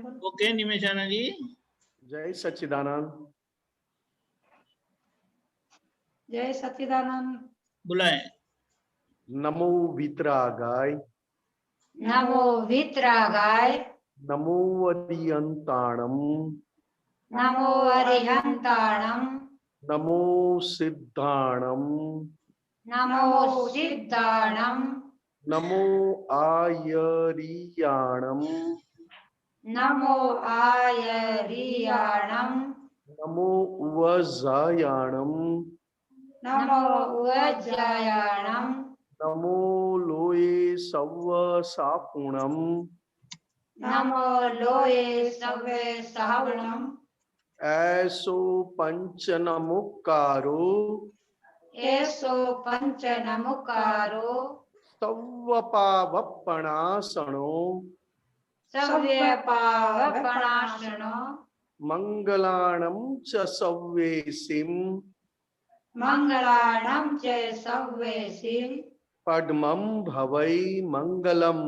Okay निमेशाना जी। जय सच्चिदानंद। जय सच्चिदानंद। बुलाए। नमो वीतरागाय। नमो वीतरागाय। नमो अरियंताणम। नमो अरिहंताणम। नमो सिद्धाणम। नमो सिद्धाणम। नमो आयरियाणम। नमो आयरियाणम। नमो वजायाणम। नमो वज्रायाणम। नमो लोये सव्व सापुणम। नमो लोये सव्वे सावणम। ऐसो पंचनमुक्कारो। एसो पंचनमुकारो। सव्वपावपणासनो। सव्यपावपणासनो। मंगलाणं च सव्वेसिं। मंगलाणं च सव्वेसिं। पद्मं भवै मंगलम्।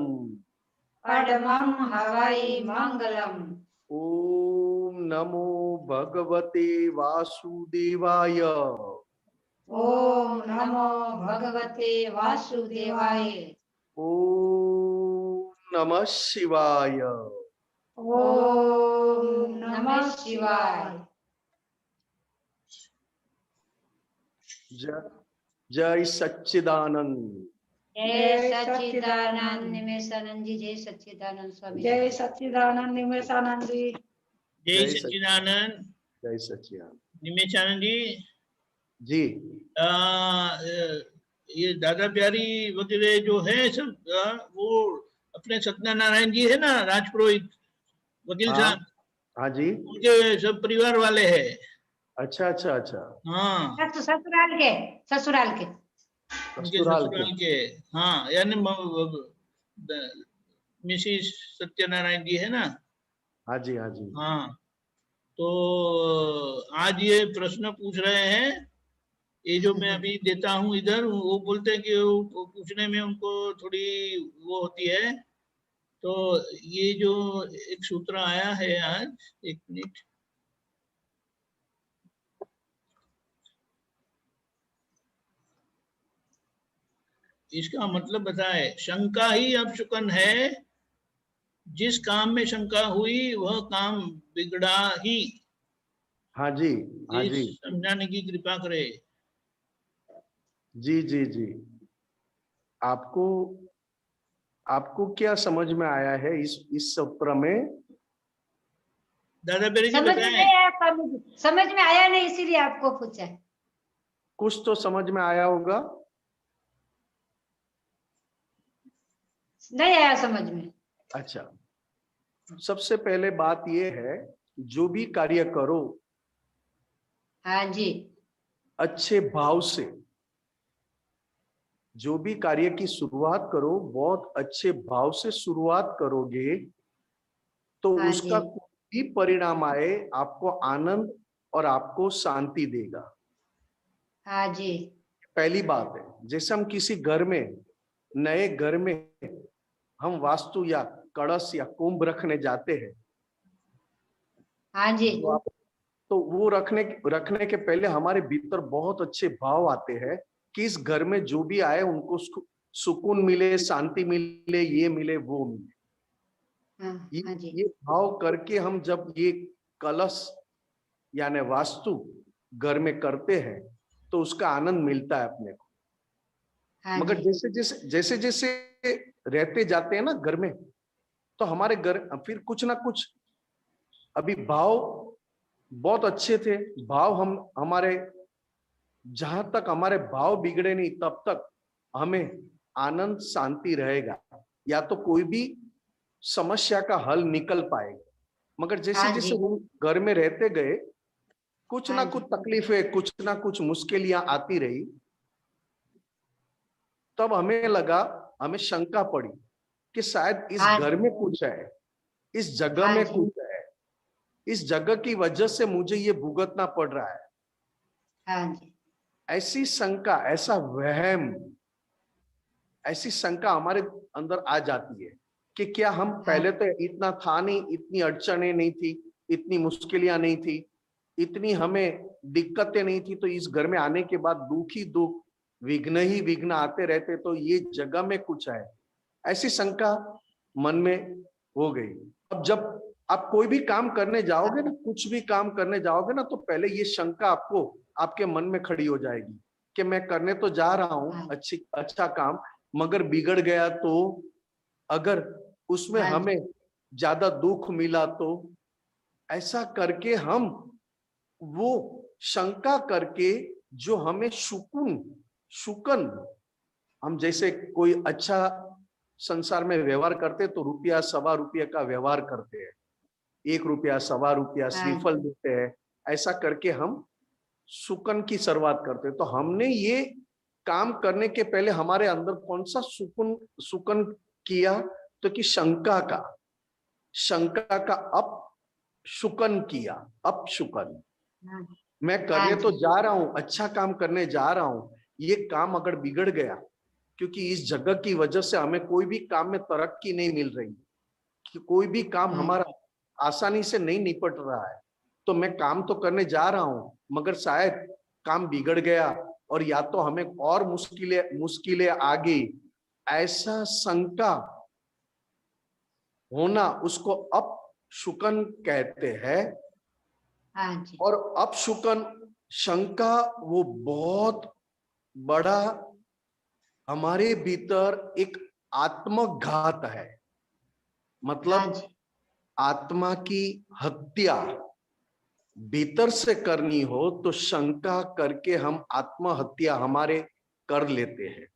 पद्मं हवै मंगलम्। ओम नमो भगवते वासुदेवाय। ओम नमो भगवते वासुदेवाय। ओम नमः शिवाय। ओम नमः शिवाय। जय सच्चिदानंद। जय सच्चिदानंद निमेशानंद जी। जय सच्चिदानंद स्वामी। जय सच्चिदानंद निमेशानंद जी। जय सच्चिदानंद। जय सच्चिदानंद। निमेशानंद जी। जी ये दादा प्यारी वगैरह जो है सब वो अपने सत्यनारायण जी है ना, राजपुरोहित वकील साहब। हाँ जी। उनके सब परिवार वाले हैं। अच्छा अच्छा अच्छा। हाँ ससुराल के। ससुराल के। उनके ससुराल के। हाँ यानी मिसिस सत्यनारायण जी है ना। हाँ जी हाँ जी। हाँ तो आज ये प्रश्न पूछ रहे हैं, ये जो मैं अभी देता हूँ इधर, वो बोलते हैं कि वो पूछने में उनको थोड़ी वो होती है। तो ये जो एक सूत्र आया है आज, एक मिनट, इसका मतलब बताए। शंका ही अपशुकन है, जिस काम में शंका हुई वह काम बिगड़ा ही। हाँ जी हाँ जी। समझाने की कृपा करे। जी जी जी। आपको आपको क्या समझ में आया है इस सूत्र में? दादा बेरी जी समझ बताएं। में आया, समझ में आया नहीं इसीलिए आपको पूछा। कुछ तो समझ में आया होगा। नहीं आया समझ में। अच्छा, सबसे पहले बात यह है, जो भी कार्य करो हाँ जी, अच्छे भाव से। जो भी कार्य की शुरुआत करो बहुत अच्छे भाव से शुरुआत करोगे तो हाँ उसका जी, कोई भी परिणाम आए आपको आनंद और आपको शांति देगा। हाँ जी, पहली बात है, जैसे हम किसी घर में, नए घर में हम वास्तु या कलश या कुंभ रखने जाते हैं, हाँ जी, तो वो रखने के पहले हमारे भीतर बहुत अच्छे भाव आते हैं कि इस घर में जो भी आए उनको सुकून मिले, शांति मिले, ये मिले वो मिले। हाँ जी, ये भाव करके हम जब ये कलश यानी वास्तु घर में करते हैं तो उसका आनंद मिलता है अपने को। हाँ मगर जी, जैसे जैसे रहते जाते हैं ना घर में, तो हमारे घर फिर कुछ ना कुछ, अभी भाव बहुत अच्छे थे, भाव हम हमारे, जहां तक हमारे भाव बिगड़े नहीं तब तक हमें आनंद शांति रहेगा, या तो कोई भी समस्या का हल निकल पाएगा। मगर जैसे हाँ जैसे जी, हम घर में रहते गए, कुछ ना हाँ कुछ जी, तकलीफें, कुछ ना कुछ मुश्किलें आती रही, तब हमें लगा, हमें शंका पड़ी कि शायद इस हाँ घर जी, में कुछ है, इस जगह हाँ में जी, कुछ है, इस जगह की वजह से मुझे ये भुगतना पड़ रहा है। हाँ जी, ऐसी शंका, ऐसा वहम, ऐसी शंका हमारे अंदर आ जाती है। कि क्या हम पहले तो इतना था नहीं, इतनी अड़चने नहीं थी, इतनी मुश्किलें नहीं थी, इतनी हमें दिक्कतें नहीं थी, तो इस घर में आने के बाद दुख ही दुख, विघ्न ही विघ्न आते रहते, तो ये जगह में कुछ है, ऐसी शंका मन में हो गई। अब जब आप कोई भी काम करने जाओगे ना, कुछ भी काम करने जाओगे ना, तो पहले ये शंका आपको आपके मन में खड़ी हो जाएगी कि मैं करने तो जा रहा हूँ अच्छा काम, मगर बिगड़ गया तो, अगर उसमें हमें ज्यादा दुख मिला तो, ऐसा करके हम वो शंका करके जो हमें शुकन, हम जैसे कोई अच्छा संसार में व्यवहार करते तो रुपया सवा रुपया का व्यवहार करते हैं, 1 रुपया सवा रुपया श्रीफल देते हैं, ऐसा करके हम सुकन की शुरुआत करते हैं। तो हमने ये काम करने के पहले हमारे अंदर कौन सा सुकन किया, तो कि शंका का अपशुकन किया, अपशुकन। मैं करने तो जा रहा हूं, अच्छा काम करने जा रहा हूं, ये काम अगर बिगड़ गया, क्योंकि इस जगह की वजह से हमें कोई भी काम में तरक्की नहीं मिल रही, कि कोई भी काम हमारा आसानी से नहीं निपट रहा है, तो मैं काम तो करने जा रहा हूं, मगर शायद काम बिगड़ गया और या तो हमें और मुश्किलें आ गई, ऐसा शंका होना, उसको अपशुकन कहते हैं। और अपशुकन शंका वो बहुत बड़ा हमारे भीतर एक आत्मघात है, मतलब आत्मा की हत्या भीतर से करनी हो तो शंका करके हम आत्महत्या हमारे कर लेते हैं।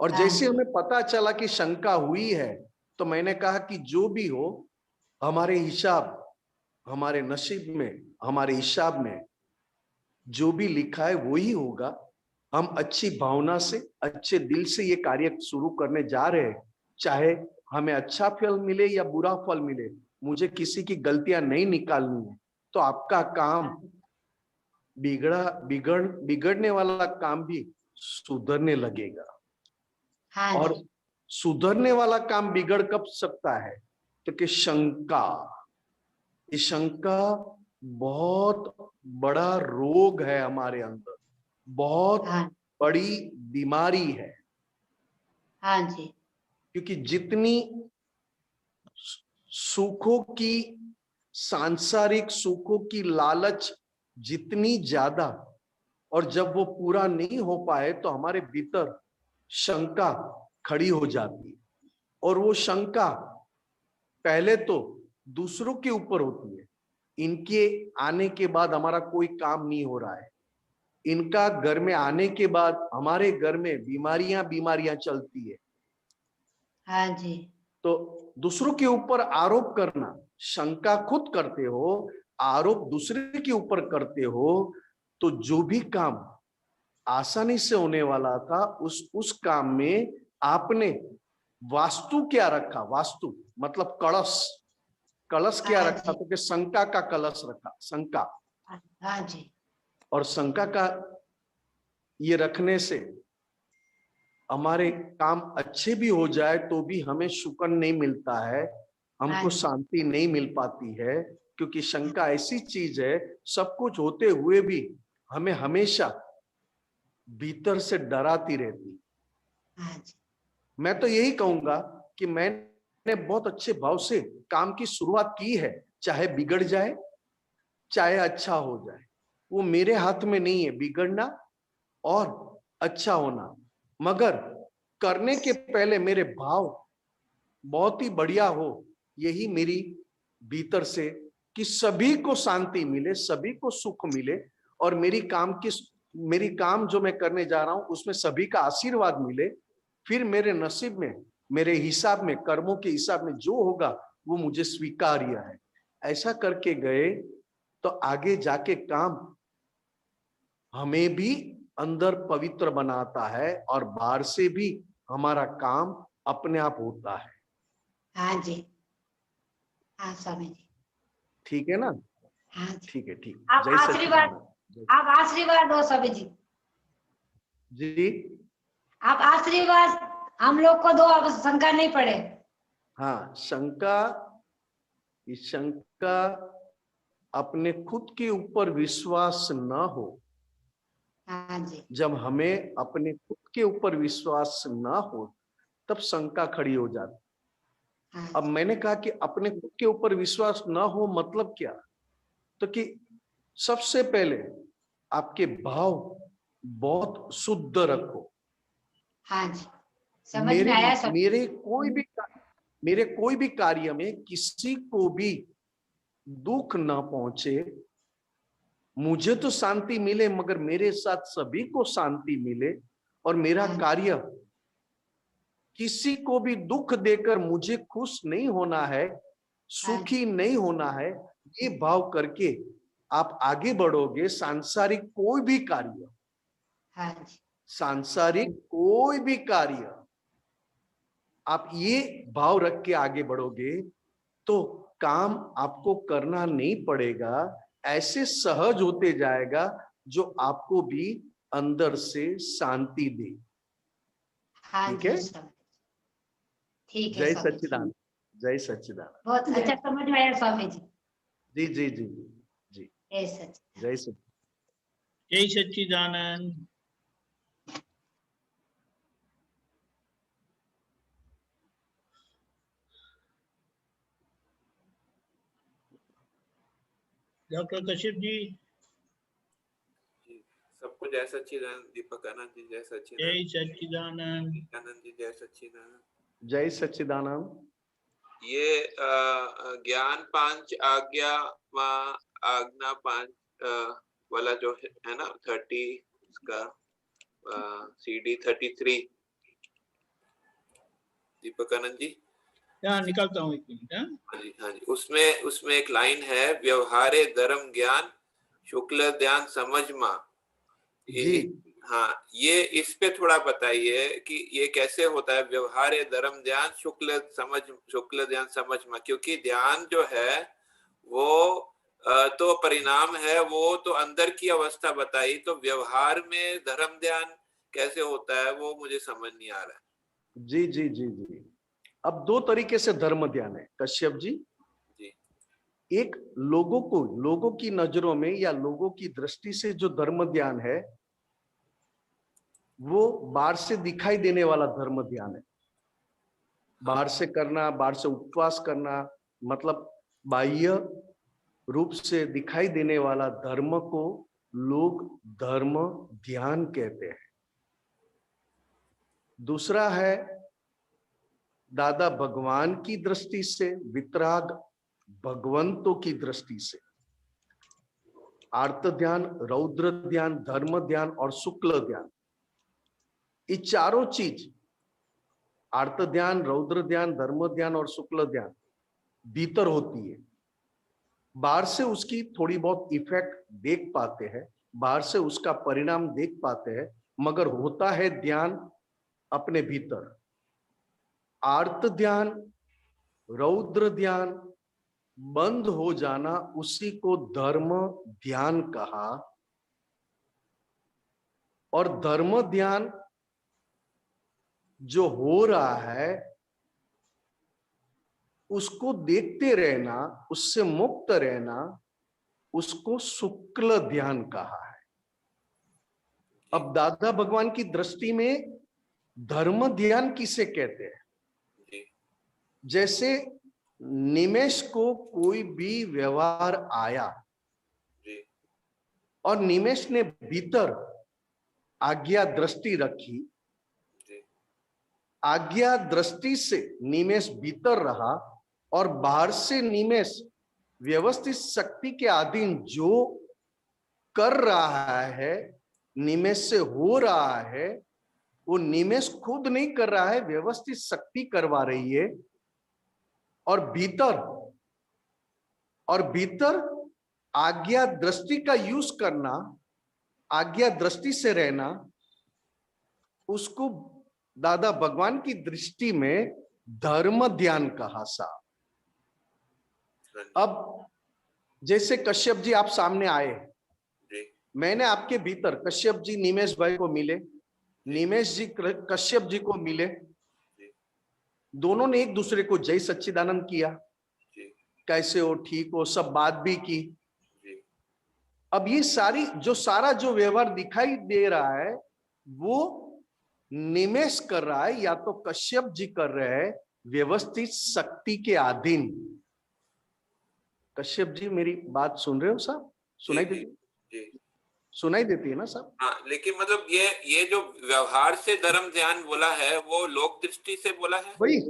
और जैसे हमें पता चला कि शंका हुई है, तो मैंने कहा कि जो भी हो, हमारे हिसाब, हमारे नसीब में, हमारे हिसाब में जो भी लिखा है वो ही होगा। हम अच्छी भावना से, अच्छे दिल से ये कार्य शुरू करने जा रहे हैं, चाहे हमें अच्छा फल मिले या बुरा फल मिले, मुझे किसी की गलतियां नहीं निकालनी है। तो आपका काम बिगड़ने वाला काम भी सुधरने लगेगा। और सुधरने वाला काम बिगड़ कब सकता है, तो कि शंका, ये शंका बहुत बड़ा रोग है हमारे अंदर, बहुत बड़ी बीमारी है। क्योंकि जितनी सुखों की, सांसारिक सुखों की लालच जितनी ज्यादा, और जब वो पूरा नहीं हो पाए तो हमारे भीतर शंका खड़ी हो जाती है। और वो शंका पहले तो दूसरों के ऊपर होती है, इनके आने के बाद हमारा कोई काम नहीं हो रहा है, इनका घर में आने के बाद हमारे घर में बीमारियां चलती है। तो दूसरों के ऊपर आरोप करना, शंका खुद करते हो, आरोप दूसरे के ऊपर करते हो, तो जो भी काम आसानी से होने वाला था, उस काम में आपने वास्तु क्या रखा, वास्तु मतलब कलश क्या रखा, तो कि शंका का कलश रखा, शंका। और शंका का ये रखने से हमारे काम अच्छे भी हो जाए तो भी हमें सुकून नहीं मिलता है, हमको शांति नहीं मिल पाती है, क्योंकि शंका ऐसी चीज है, सब कुछ होते हुए भी हमें हमेशा भीतर से डराती रहती। मैं तो यही कहूंगा कि मैंने बहुत अच्छे भाव से काम की शुरुआत की है, चाहे बिगड़ जाए चाहे अच्छा हो जाए, वो मेरे हाथ में नहीं है, बिगड़ना और अच्छा होना। मगर करने के पहले मेरे भाव बहुत ही बढ़िया हो, यही मेरी भीतर से, कि सभी को शांति मिले, सभी को सुख मिले, और मेरी काम जो मैं करने जा रहा हूं उसमें सभी का आशीर्वाद मिले। फिर मेरे नसीब में, मेरे हिसाब में, कर्मों के हिसाब में जो होगा वो मुझे स्वीकार्य है। ऐसा करके गए तो आगे जाके काम हमें भी अंदर पवित्र बनाता है और बाहर से भी हमारा काम अपने आप होता है। हाँ जी, हाँ स्वामी जी, ठीक है ना? हाँ ठीक है, ठीक। आप आशीर्वाद दो स्वामी जी। जी, आप आशीर्वाद हम लोग को दो, अब शंका नहीं पड़े। हाँ, शंका अपने खुद के ऊपर विश्वास न हो। हाँ जी। जब हमें अपने खुद के ऊपर विश्वास न हो तब शंका खड़ी हो जाती। हाँ अब जी। मैंने कहा कि अपने खुद के ऊपर विश्वास न हो मतलब क्या? तो कि सबसे पहले आपके भाव बहुत शुद्ध रखो। हाँ जी, समझ में आया सब। मेरे कोई भी कार्य में किसी को भी दुख न पहुंचे। मुझे तो शांति मिले मगर मेरे साथ सभी को शांति मिले, और मेरा हाँ जी। कार्य किसी को भी दुख देकर मुझे खुश नहीं होना है, सुखी नहीं होना है। ये भाव करके आप आगे बढ़ोगे। सांसारिक कोई भी कार्य, हाँ जी। सांसारिक कोई भी कार्य आप ये भाव रख के आगे बढ़ोगे तो काम आपको करना नहीं पड़ेगा, ऐसे सहज होते जाएगा जो आपको भी अंदर से शांति दे। हाँ ठीक जी, है? समझ। ठीक है जय स्वामी जी। सच्चिदानंद, जय सच्चिदानंद। बहुत अच्छा समझ में आया स्वामी जी। जी जी जी जी, जय सच। जय सच्चिदानंद। जय सच्चिदानंद। डॉक्टर कश्यप जी। सबको जय सच्चिदानंद। दीपक आनंद जी जय जय सच्चिदानंद। सच्चिदानंद। आनंद जी जय सच्चिदानंद। जय सच्चिदानंद। ये ज्ञान पांच आज्ञा आज्ञा पांच वाला जो है ना 30 इसका CD 33 दीपक आनंद जी। यहाँ निकालता हूँ एक मिनट। हाँ जी, हाँ जी। उसमें एक लाइन है, व्यवहारे धर्म ज्ञान शुक्ल ध्यान समझ मा। जी हाँ, ये इस पे थोड़ा बताइए कि ये कैसे होता है व्यवहार धर्म ध्यान शुक्ल ध्यान समझ में। क्योंकि ध्यान जो है वो तो परिणाम है, वो तो अंदर की अवस्था बताई, तो व्यवहार में धर्म ध्यान कैसे होता है वो मुझे समझ नहीं आ रहा है। जी जी जी जी। अब दो तरीके से धर्म ध्यान है कश्यप जी। जी। एक लोगों की नजरों में या लोगों की दृष्टि से जो धर्म ध्यान है वो बाहर से दिखाई देने वाला धर्म ध्यान है। बाहर से करना, बाहर से उपवास करना, मतलब बाह्य रूप से दिखाई देने वाला धर्म को लोग धर्म ध्यान कहते हैं। दूसरा है दादा भगवान की दृष्टि से, वितराग भगवंतों की दृष्टि से, आर्त ध्यान, रौद्र ध्यान, धर्म ध्यान और शुक्ल ध्यान। ये चारों चीज, आर्त ध्यान, रौद्र ध्यान, धर्म ध्यान और शुक्ल ध्यान भीतर होती है। बाहर से उसकी थोड़ी बहुत इफेक्ट देख पाते हैं, बाहर से उसका परिणाम देख पाते हैं, मगर होता है ध्यान अपने भीतर। आर्त ध्यान, रौद्र ध्यान बंद हो जाना, उसी को धर्म ध्यान कहा। और धर्म ध्यान जो हो रहा है उसको देखते रहना, उससे मुक्त रहना, उसको शुक्ल ध्यान कहा है। अब दादा भगवान की दृष्टि में धर्म ध्यान किसे कहते हैं? जैसे निमेष को कोई भी व्यवहार आया और निमेष ने भीतर आज्ञा दृष्टि रखी, आज्ञा दृष्टि से निमेष भीतर रहा और बाहर से निमेष व्यवस्थित शक्ति के अधीन जो कर रहा है, निमेष से हो रहा है, वो निमेष खुद नहीं कर रहा है, व्यवस्थित शक्ति करवा रही है। और भीतर आज्ञा दृष्टि का यूज करना, आज्ञा दृष्टि से रहना, उसको दादा भगवान की दृष्टि में धर्म ध्यान कहा सा। अब जैसे कश्यप जी आप सामने आए, मैंने आपके भीतर, कश्यप जी निमेष भाई को मिले, निमेष जी कश्यप जी को मिले, दोनों ने एक दूसरे को जय सच्चिदानंद किया, जी कैसे हो, ठीक हो, सब बात भी की। जी अब ये सारा जो व्यवहार दिखाई दे रहा है वो निमेष कर रहा है, या तो कश्यप जी कर रहे हैं व्यवस्थित शक्ति के अधीन। कश्यप जी मेरी बात सुन रहे हो साहब? सुनाई जी देती, जी सुनाई देती है ना साहब? हाँ, लेकिन मतलब ये जो व्यवहार से धर्म ध्यान बोला है वो लोक दृष्टि से बोला है। वही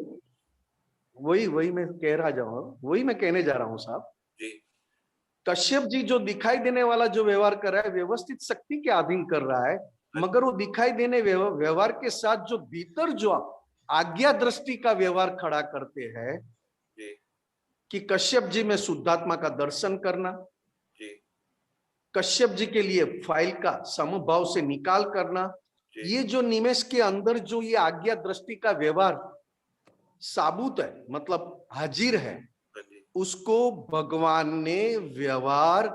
मैं कह रहा जाऊँ, वही मैं कहने जा रहा हूँ साहब। जी कश्यप जी जो दिखाई देने वाला जो व्यवहार कर रहा है व्यवस्थित शक्ति के अधीन कर रहा है, मगर वो दिखाई देने व्यवहार के साथ जो भीतर जो आज्ञा दृष्टि का व्यवहार खड़ा करते हैं जी कि कश्यप जी में शुद्धात्मा का दर्शन करना, जी कश्यप जी के लिए फाइल का समभाव से निकाल करना, जी ये जो निमेष के अंदर जो ये आज्ञा दृष्टि का व्यवहार साबुत है, मतलब हाजिर है, हाँ जी उसको भगवान ने व्यवहार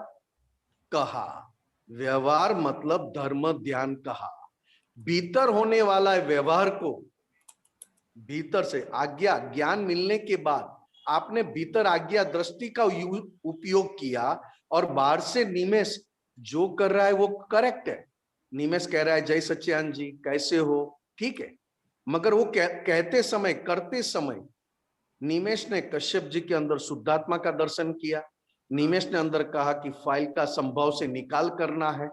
कहा। व्यवहार मतलब धर्म ध्यान कहा। भीतर होने वाला व्यवहार को भीतर से आज्ञा ज्ञान मिलने के बाद आपने भीतर आज्ञा दृष्टि का उपयोग किया और बाहर से निमेष जो कर रहा है वो करेक्ट है। निमेष कह रहा है जय सच्चिदानंद जी कैसे हो, ठीक है, मगर वो कहते समय करते समय निमेष ने कश्यप जी के अंदर शुद्धात्मा का दर्शन किया। निमेष ने अंदर कहा कि फाइल का संभव से निकाल करना है,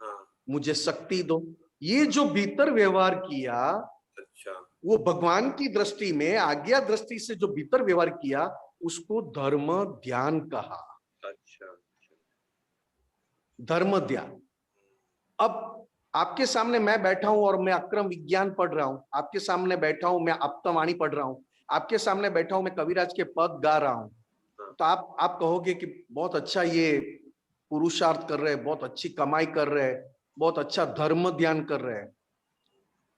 हाँ मुझे शक्ति दो। ये जो भीतर व्यवहार किया अच्छा वो भगवान की दृष्टि में आज्ञा दृष्टि से जो भीतर व्यवहार किया उसको धर्म ध्यान कहा। अच्छा धर्म ध्यान। अब आपके सामने मैं बैठा हूं और मैं अक्रम विज्ञान पढ़ रहा हूं, आपके सामने बैठा हूं मैं अप्तवाणी पढ़ रहा हूं, आपके सामने बैठा हूं मैं कविराज के पद गा रहा हूं, तो आप कहोगे कि बहुत अच्छा ये पुरुषार्थ कर रहे हैं, बहुत अच्छी कमाई कर रहे हैं, बहुत अच्छा धर्म ध्यान कर रहे हैं।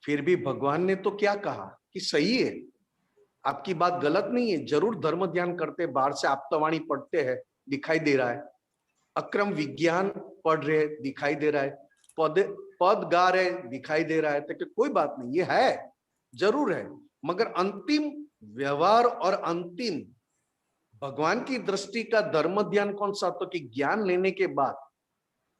फिर भी भगवान ने तो क्या कहा कि सही है, आपकी बात गलत नहीं है, जरूर धर्म ध्यान करते, बाहर से अप्तवाणी पढ़ते हैं दिखाई दे रहा है, अक्रम विज्ञान पढ़ रहे दिखाई दे रहा है, पद गा रहे दिखाई दे रहा है, तो कोई बात नहीं, ये है जरूर है, मगर अंतिम व्यवहार और अंतिम भगवान की दृष्टि का धर्म ध्यान कौन सा? तो कि ज्ञान लेने के बाद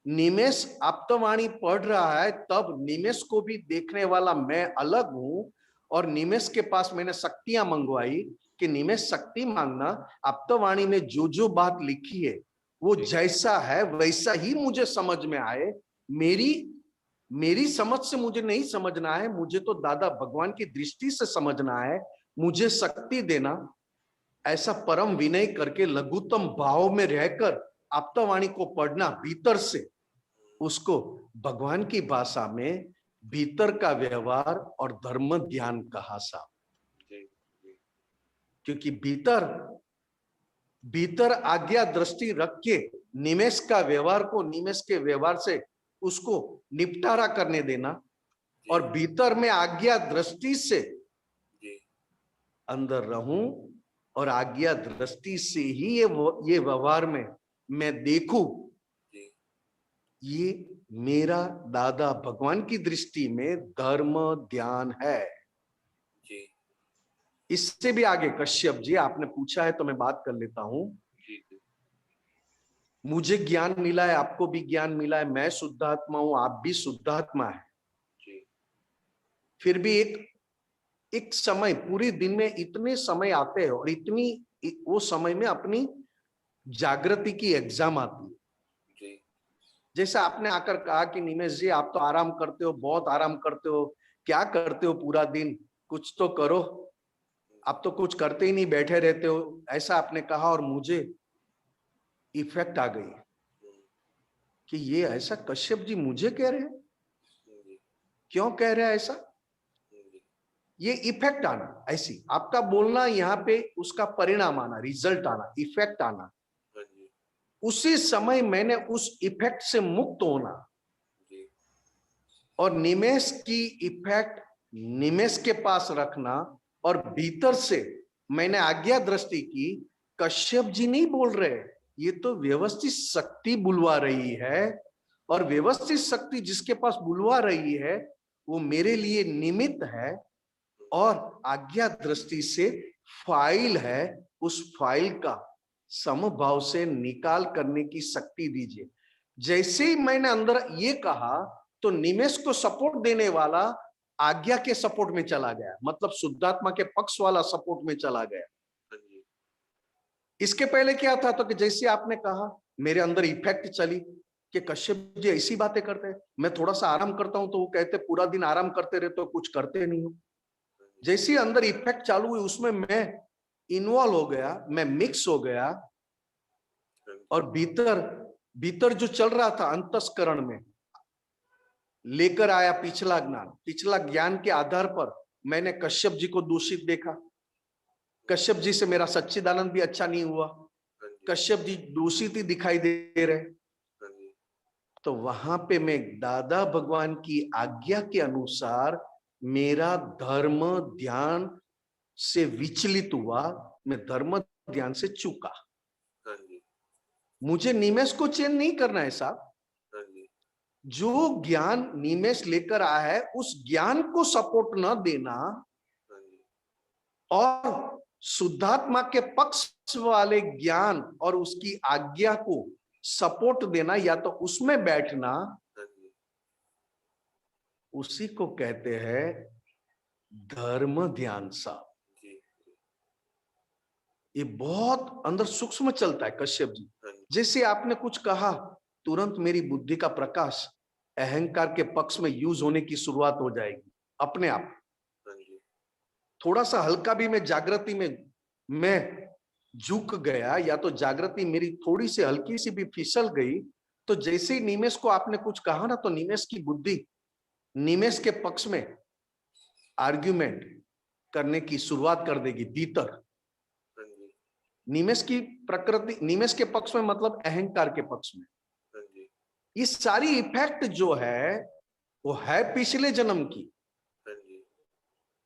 निमेष अप्तवाणी पढ़ रहा है, तब निमेष को भी देखने वाला मैं अलग हूं, और निमेष के पास मैंने शक्तियां मंगवाई कि निमेष शक्ति मांगना, अप्तवाणी में जो जो बात लिखी है वो जैसा है वैसा ही मुझे समझ में आए, मेरी समझ से मुझे नहीं समझना है, मुझे तो दादा भगवान की दृष्टि से समझना है, मुझे शक्ति देना। ऐसा परम विनय करके लघुतम भाव में रहकर अप्तवाणी को पढ़ना भीतर से, उसको भगवान की भाषा में भीतर का व्यवहार और धर्म ध्यान कहा साहब। क्योंकि भीतर आज्ञा दृष्टि रख के निमेष का व्यवहार को निमेष के व्यवहार से उसको निपटारा करने देना, और भीतर में आज्ञा दृष्टि से अंदर रहूं और आज्ञा दृष्टि से ही ये व्यवहार में मैं देखूं, ये मेरा दादा भगवान की दृष्टि में धर्म ध्यान है। इससे भी आगे कश्यप जी आपने पूछा है तो मैं बात कर लेता हूं। मुझे ज्ञान मिला है, आपको भी ज्ञान मिला है, मैं शुद्धात्मा हूं, आप भी शुद्धात्मा है। फिर भी एक समय, पूरे दिन में इतने समय आते हैं और इतनी वो समय में अपनी जागृति की एग्जाम आती है। जैसा आपने आकर कहा कि निमेष जी आप तो आराम करते हो, बहुत आराम करते हो, क्या करते हो पूरा दिन, कुछ तो करो, आप तो कुछ करते ही नहीं, बैठे रहते हो, ऐसा आपने कहा, और मुझे इफेक्ट आ गई कि ये ऐसा कश्यप जी मुझे कह रहे हैं, क्यों कह रहे हैं ऐसा, ये इफेक्ट आना, ऐसी आपका बोलना यहाँ पे उसका परिणाम आना, रिजल्ट आना, इफेक्ट आना, उसी समय मैंने उस इफेक्ट से मुक्त होना और निमेष की इफेक्ट निमेष के पास रखना, और भीतर से मैंने आज्ञा दृष्टि की, कश्यप जी नहीं बोल रहे, ये तो व्यवस्थित शक्ति बुलवा रही है, और व्यवस्थित शक्ति जिसके पास बुलवा रही है वो मेरे लिए निमित्त है, और आज्ञा दृष्टि से फाइल है, उस फाइल का समभाव से निकाल करने की शक्ति दीजिए। जैसे ही मैंने अंदर ये कहा तो निमेष को सपोर्ट देने वाला आज्ञा के सपोर्ट में चला गया, मतलब शुद्धात्मा के पक्ष वाला सपोर्ट में चला गया। इसके पहले क्या था, तो कि जैसे आपने कहा मेरे अंदर इफेक्ट चली कि कश्यप जी ऐसी बातें करते हैं, मैं थोड़ा सा आराम करता हूं तो वो कहते पूरा दिन आराम करते रहते हो, कुछ करते नहीं हो। जैसे अंदर इफेक्ट चालू हुई उसमें मैं इन्वॉल्व हो गया, मैं मिक्स हो गया, और भीतर जो चल रहा था अंतस्करण में लेकर आया पिछला ज्ञान। पिछला ज्ञान के आधार पर मैंने कश्यप जी को दूषित देखा, कश्यप जी से मेरा सच्चिदानंद भी अच्छा नहीं हुआ, कश्यप जी दूषित ही दिखाई दे रहे। तो वहां पे मैं दादा भगवान की आज्ञा के अनुसार मेरा धर्म ध्यान से विचलित हुआ, मैं धर्म ध्यान से चूका। मुझे निमेष को चेंज नहीं करना है साहब, जो ज्ञान निमेष लेकर आया है उस ज्ञान को सपोर्ट न देना और शुद्धात्मा के पक्ष वाले ज्ञान और उसकी आज्ञा को सपोर्ट देना, या तो उसमें बैठना, उसी को कहते हैं धर्म ध्यान साहब। ये बहुत अंदर सूक्ष्म चलता है कश्यप जी। जैसे आपने कुछ कहा तुरंत मेरी बुद्धि का प्रकाश अहंकार के पक्ष में यूज होने की शुरुआत हो जाएगी अपने आप। थोड़ा सा हल्का भी मैं जागृति में मैं झुक गया, या तो जागृति मेरी थोड़ी सी हल्की सी भी फिसल गई, तो जैसे ही निमेष को आपने कुछ कहा ना, तो निमेष की बुद्धि निमेष के पक्ष में आर्ग्यूमेंट करने की शुरुआत कर देगी भीतर। निमेष की प्रकृति निमेष के पक्ष में मतलब अहंकार के पक्ष में। ये सारी इफेक्ट जो है वो है पिछले जन्म की,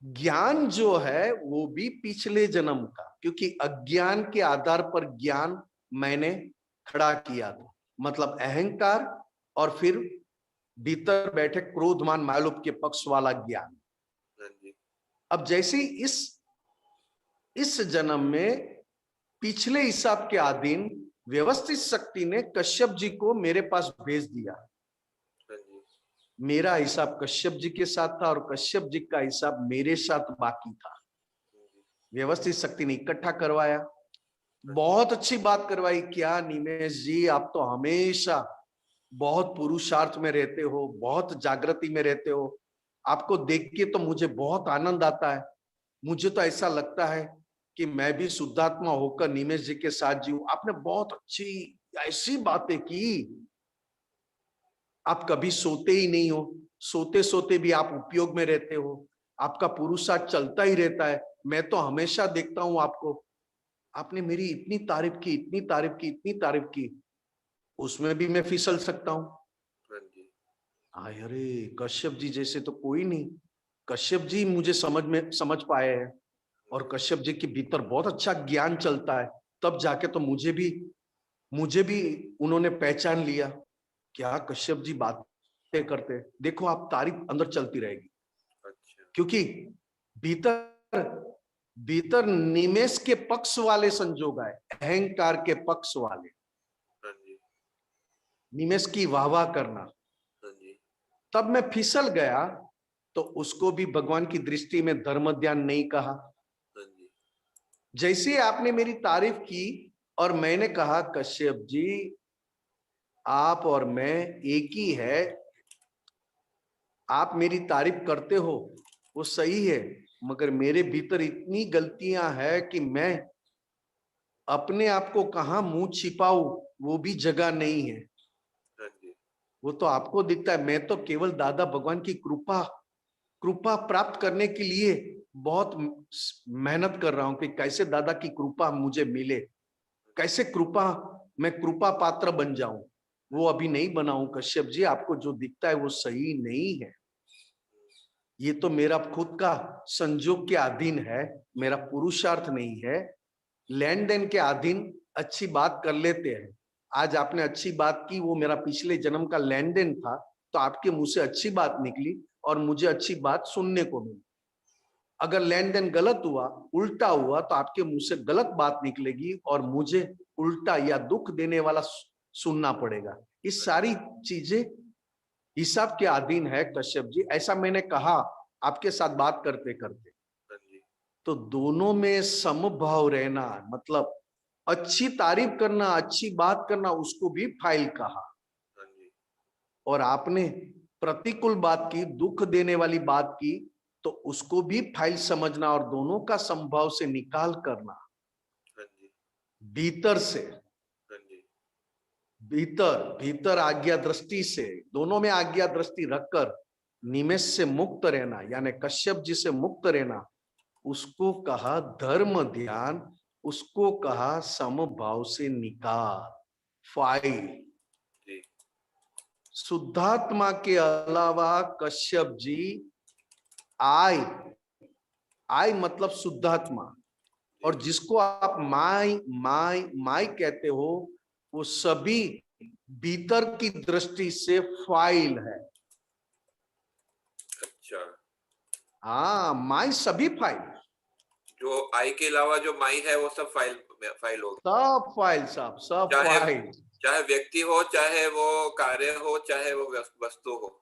ज्ञान जो है वो भी पिछले जन्म का, क्योंकि अज्ञान के आधार पर ज्ञान मैंने खड़ा किया था, मतलब अहंकार और फिर भीतर बैठे क्रोधमान मालूप के पक्ष वाला ज्ञान। अब जैसे इस जन्म में पिछले हिसाब के अधीन व्यवस्थित शक्ति ने कश्यप जी को मेरे पास भेज दिया। मेरा हिसाब कश्यप जी के साथ था और कश्यप जी का हिसाब मेरे साथ बाकी था। व्यवस्थित शक्ति ने इकट्ठा करवाया, बहुत अच्छी बात करवाई। क्या निमेष जी, आप तो हमेशा बहुत पुरुषार्थ में रहते हो, बहुत जागृति में रहते हो, आपको देख के तो मुझे बहुत आनंद आता है। मुझे तो ऐसा लगता है कि मैं भी शुद्धात्मा होकर निमेष जी के साथ जीऊं। आपने बहुत अच्छी ऐसी बातें की। आप कभी सोते ही नहीं हो, सोते सोते भी आप उपयोग में रहते हो, आपका पुरुषार्थ चलता ही रहता है। मैं तो हमेशा देखता हूं आपको। आपने मेरी इतनी तारीफ की, इतनी तारीफ की, इतनी तारीफ की, उसमें भी मैं फिसल सकता हूं। अरे कश्यप जी जैसे तो कोई नहीं। कश्यप जी मुझे समझ पाए हैं, और कश्यप जी के भीतर बहुत अच्छा ज्ञान चलता है। तब जाके तो मुझे भी उन्होंने पहचान लिया। क्या कश्यप जी बातें करते, देखो आप तारीफ अंदर चलती रहेगी। क्योंकि भीतर निमेष के पक्ष वाले संजोग आए, अहंकार के पक्ष वाले, निमेष की वाहवाह करना। तब मैं फिसल गया, तो उसको भी भगवान की दृष्टि में धर्म ध्यान नहीं कहा। जैसे आपने मेरी तारीफ की और मैंने कहा कश्यप जी आप और मैं एक ही है, आप मेरी तारीफ करते हो वो सही है, मगर मेरे भीतर इतनी गलतियां हैं कि मैं अपने आप को कहां मुंह छिपाऊं वो भी जगह नहीं है। वो तो आपको दिखता है, मैं तो केवल दादा भगवान की कृपा प्राप्त करने के लिए बहुत मेहनत कर रहा हूं कि कैसे दादा की कृपा मुझे मिले, कैसे मैं कृपा पात्र बन जाऊं। वो अभी नहीं बनाऊं। कश्यप जी आपको जो दिखता है वो सही नहीं है। ये तो मेरा खुद का संजोग के अधीन है, मेरा पुरुषार्थ नहीं है। लेन देन के अधीन अच्छी बात कर लेते हैं। आज आपने अच्छी बात की, वो मेरा पिछले जन्म का लेन देन था, तो आपके मुंह से अच्छी बात निकली और मुझे अच्छी बात सुनने को मिली। अगर लेन देन गलत हुआ, उल्टा हुआ, तो आपके मुंह से गलत बात निकलेगी और मुझे उल्टा या दुख देने वाला सुनना पड़ेगा। ये सारी चीजें हिसाब के अधीन है कश्यप जी, ऐसा मैंने कहा आपके साथ बात करते करते। तो दोनों में समभाव रहना, मतलब अच्छी तारीफ करना, अच्छी बात करना, उसको भी फाइल कहा। और आपने प्रतिकूल बात की, दुख देने वाली बात की, तो उसको भी फाइल समझना और दोनों का संभाव से निकाल करना, भीतर से, भीतर भीतर आज्ञा दृष्टि से, दोनों में आज्ञा दृष्टि रखकर निमेष से मुक्त रहना, यानी कश्यप जी से मुक्त रहना, उसको कहा धर्म ध्यान, उसको कहा समभाव से निकाल फाइल। शुद्धात्मा के अलावा कश्यप जी आई मतलब शुद्धात्मा, और जिसको आप माई माई माई कहते हो, वो सभी भीतर की दृष्टि से फाइल है। अच्छा, हाँ, माई सभी फाइल, जो आई के अलावा जो माई है वो सब फाइल होगी। सब फाइल साहब, सब फाइल, चाहे व्यक्ति हो, चाहे वो कार्य हो, चाहे वो वस्तु हो,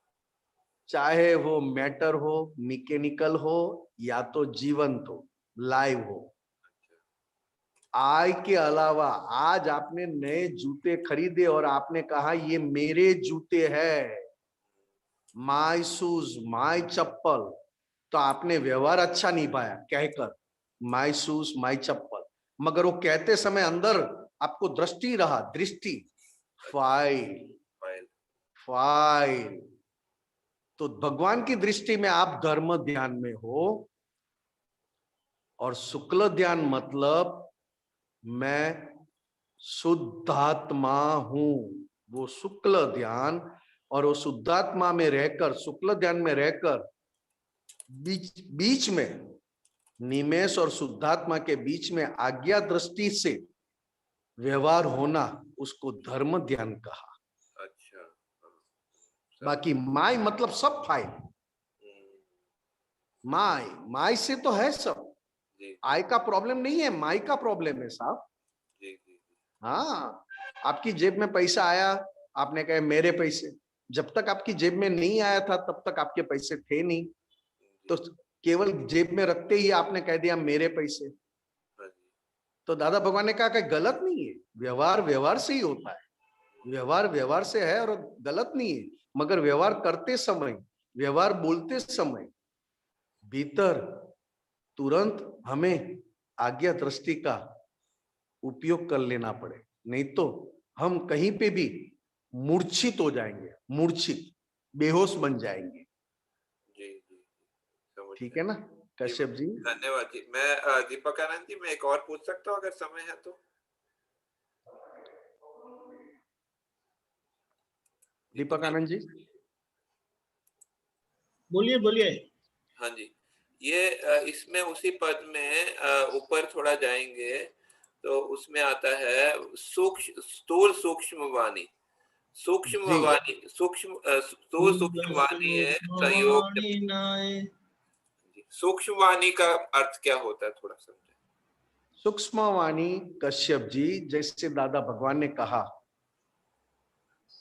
चाहे वो मैटर हो, मैकेनिकल हो, या तो जीवंत हो, लाइव हो। आई के अलावा आज आपने नए जूते खरीदे और आपने कहा ये मेरे जूते हैं, माय शूज, माय चप्पल, तो आपने व्यवहार अच्छा निभाया कहकर माय शूज माय चप्पल, मगर वो कहते समय अंदर आपको दृष्टि रहा, दृष्टि फाइल फाइल। तो भगवान की दृष्टि में आप धर्म ध्यान में हो, और शुक्ल ध्यान मतलब मैं शुद्धात्मा हूं, वो शुक्ल ध्यान। और वो शुद्धात्मा में रहकर, शुक्ल ध्यान में रहकर, बीच में निमेष और शुद्धात्मा के बीच में आज्ञा दृष्टि से व्यवहार होना, उसको धर्म ध्यान कहा। अच्छा, बाकी माई मतलब सब फाइल, माई से तो है सब, आई का प्रॉब्लम नहीं है, माई का प्रॉब्लम है साहब। हाँ, आपकी जेब में पैसा आया, आपने कहा मेरे पैसे, जब तक आपकी जेब में नहीं आया था तब तक आपके पैसे थे नहीं, तो केवल जेब में रखते ही आपने कह दिया मेरे पैसे। तो दादा भगवान ने कहा कि गलत नहीं है, व्यवहार व्यवहार से ही होता है, व्यवहार व्यवहार से है और गलत नहीं है, मगर व्यवहार करते समय, व्यवहार बोलते समय भीतर तुरंत हमें आज्ञा दृष्टि का उपयोग कर लेना पड़े, नहीं तो हम कहीं पे भी मूर्छित हो जाएंगे, मूर्छित, बेहोश बन जाएंगे। ठीक है ना कश्यप जी? धन्यवाद जी। मैं दीपक आनंद जी, मैं एक और पूछ सकता हूँ अगर समय है तो? दीपक आनंद जी बोलिए बोलिए। हाँ जी, ये इसमें उसी पद में ऊपर थोड़ा जाएंगे तो उसमें आता है सूक्ष्म स्थूल सूक्ष्म वाणी, सूक्ष्म वाणी, स्थूल सूक्ष्म वाणी है संयोग। सूक्ष्म वाणी का अर्थ क्या होता है, थोड़ा समझे? सूक्ष्म वाणी कश्यप जी, जैसे दादा भगवान ने कहा,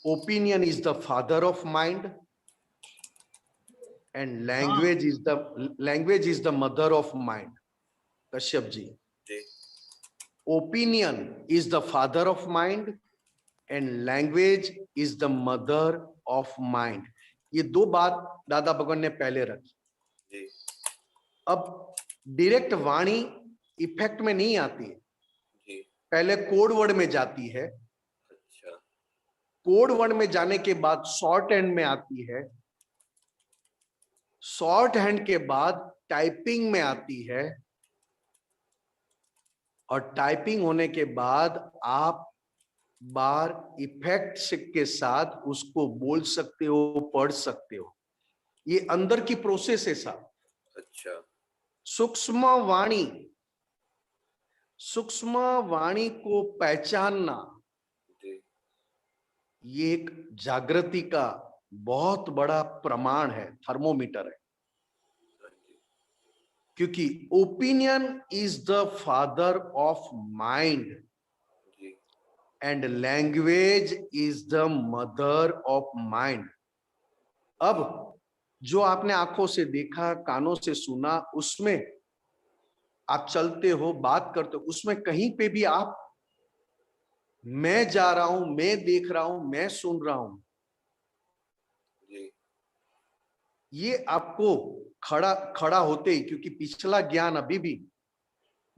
opinion is the father of mind and language is the mother of mind. Kashyap ji, opinion is the father of mind and language is the mother of mind. ये दो बात दादा भगवान ने पहले रखी। अब डायरेक्ट वाणी इफेक्ट में नहीं आती है, पहले कोड वर्ड में जाती है, कोड वर्ड में जाने के बाद शॉर्ट हैंड में आती है, शॉर्ट हैंड के बाद टाइपिंग में आती है, और टाइपिंग होने के बाद आप बार इफेक्ट के साथ उसको बोल सकते हो, पढ़ सकते हो। ये अंदर की प्रोसेस है साहब। अच्छा, सूक्ष्म वाणी को पहचानना, ये एक जागृति का बहुत बड़ा प्रमाण है, थर्मोमीटर है। क्योंकि opinion is the father of mind जी and language is the mother of mind. अब जो आपने आंखों से देखा, कानों से सुना, उसमें आप चलते हो, बात करते हो, उसमें कहीं पे भी आप मैं जा रहा हूं, मैं देख रहा हूं, मैं सुन रहा हूं, जी ये आपको खड़ा खड़ा होते ही, क्योंकि पिछला ज्ञान अभी भी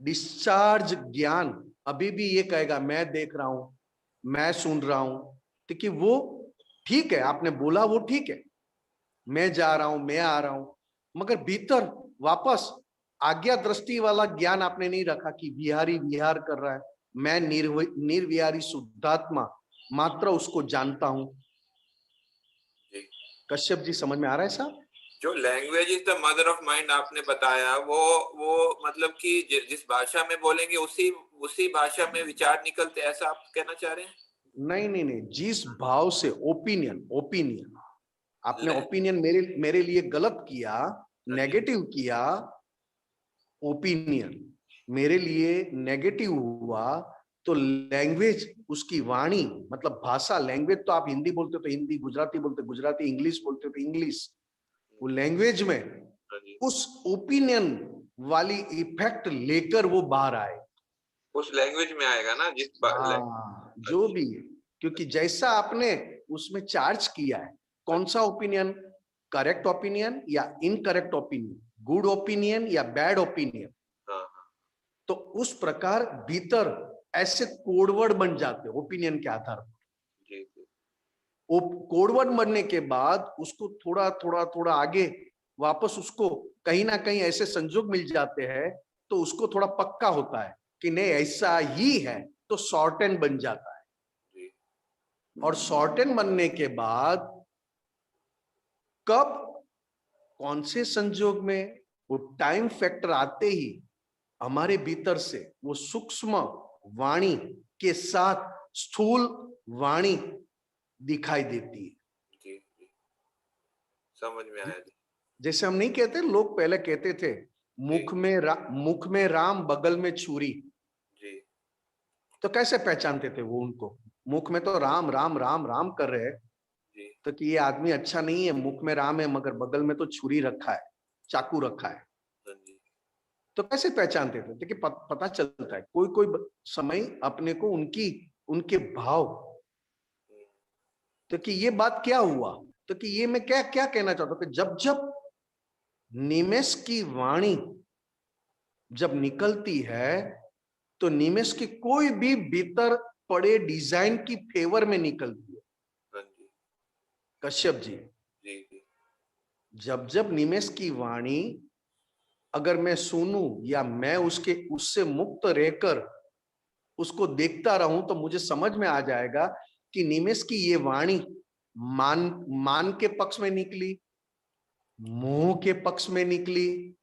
डिस्चार्ज ज्ञान अभी भी ये कहेगा मैं देख रहा हूं, मैं सुन रहा हूं, क्योंकि वो ठीक है, आपने बोला वो ठीक है, मैं जा रहा हूं, मैं आ रहा हूं, मगर भीतर वापस आज्ञा दृष्टि वाला ज्ञान आपने नहीं रखा कि विहारी विहार कर रहा है, मैं निर्विहारी शुद्धात्मा मात्र उसको जानता हूं। जी। कश्यप जी समझ में आ रहा है साहब? जो language is the mother of mind आपने बताया, वो मतलब कि जिस भाषा में बोलेंगे उसी भाषा में विचार निकलते, ऐसा आप कहना चाह रहे हैं? नहीं नहीं नहीं, जिस भाव से ओपिनियन आपने ले- ओपिनियन मेरे लिए गलत किया, नेगेटिव किया, ओपिनियन मेरे लिए नेगेटिव हुआ, तो लैंग्वेज उसकी वाणी मतलब भाषा, लैंग्वेज तो आप हिंदी बोलते हो तो हिंदी, गुजराती बोलते गुजराती, इंग्लिश बोलते हो तो इंग्लिश, वो लैंग्वेज में हाँ जी। उस ओपिनियन वाली इफेक्ट लेकर वो बाहर आए। उस लैंग्वेज में आएगा ना हाँ, जो भी है, क्योंकि जैसा आपने उसमें चार्ज किया है, कौन सा ओपिनियन, करेक्ट ओपिनियन या इनकरेक्ट ओपिनियन, गुड ओपिनियन या बैड ओपिनियन, हाँ हाँ तो उस प्रकार भीतर ऐसे कोडवर्ड बन जाते ओपिनियन के आधार पर। जी जी कोडवर्ड बनने के बाद उसको थोड़ा थोड़ा थोड़ा आगे वापस उसको कहीं ना कहीं ऐसे संजोग मिल जाते हैं, तो उसको थोड़ा पक्का होता है कि नहीं ऐसा ही है, तो शॉर्टेन बन जाता है। जी और शॉर्टेन बनने के बाद कब कौन से संजोग में वो टाइम फैक्टर आते ही हमारे भीतर से वो सूक्ष्म वाणी के साथ स्थूल वाणी दिखाई देती है। जी जी समझ में आया जी। जैसे हम नहीं कहते, लोग पहले कहते थे मुख में राम बगल में छुरी, जी तो कैसे पहचानते थे वो उनको, मुख में तो राम राम राम राम कर रहे हैं, जी तो कि ये आदमी अच्छा नहीं है, मुख में राम है मगर बगल में तो छुरी रखा है, चाकू रखा है, हाँ जी तो कैसे पहचानते थे? देखिए पता चलता है कोई कोई समय अपने को उनके भाव, तो कि ये बात क्या हुआ, तो कि ये मैं क्या क्या कहना चाहता हूं कि जब जब निमेष की वाणी जब निकलती है, तो निमेष की कोई भी भीतर पड़े डिजाइन की फेवर में निकलती है। हाँ जी कश्यप जी, जी जी जब जब निमेष की वाणी अगर मैं सुनूं या मैं उससे मुक्त रहकर उसको देखता रहूं, तो मुझे समझ में आ जाएगा कि निमेष की ये वाणी मान के पक्ष में निकली, मोह के पक्ष में निकली,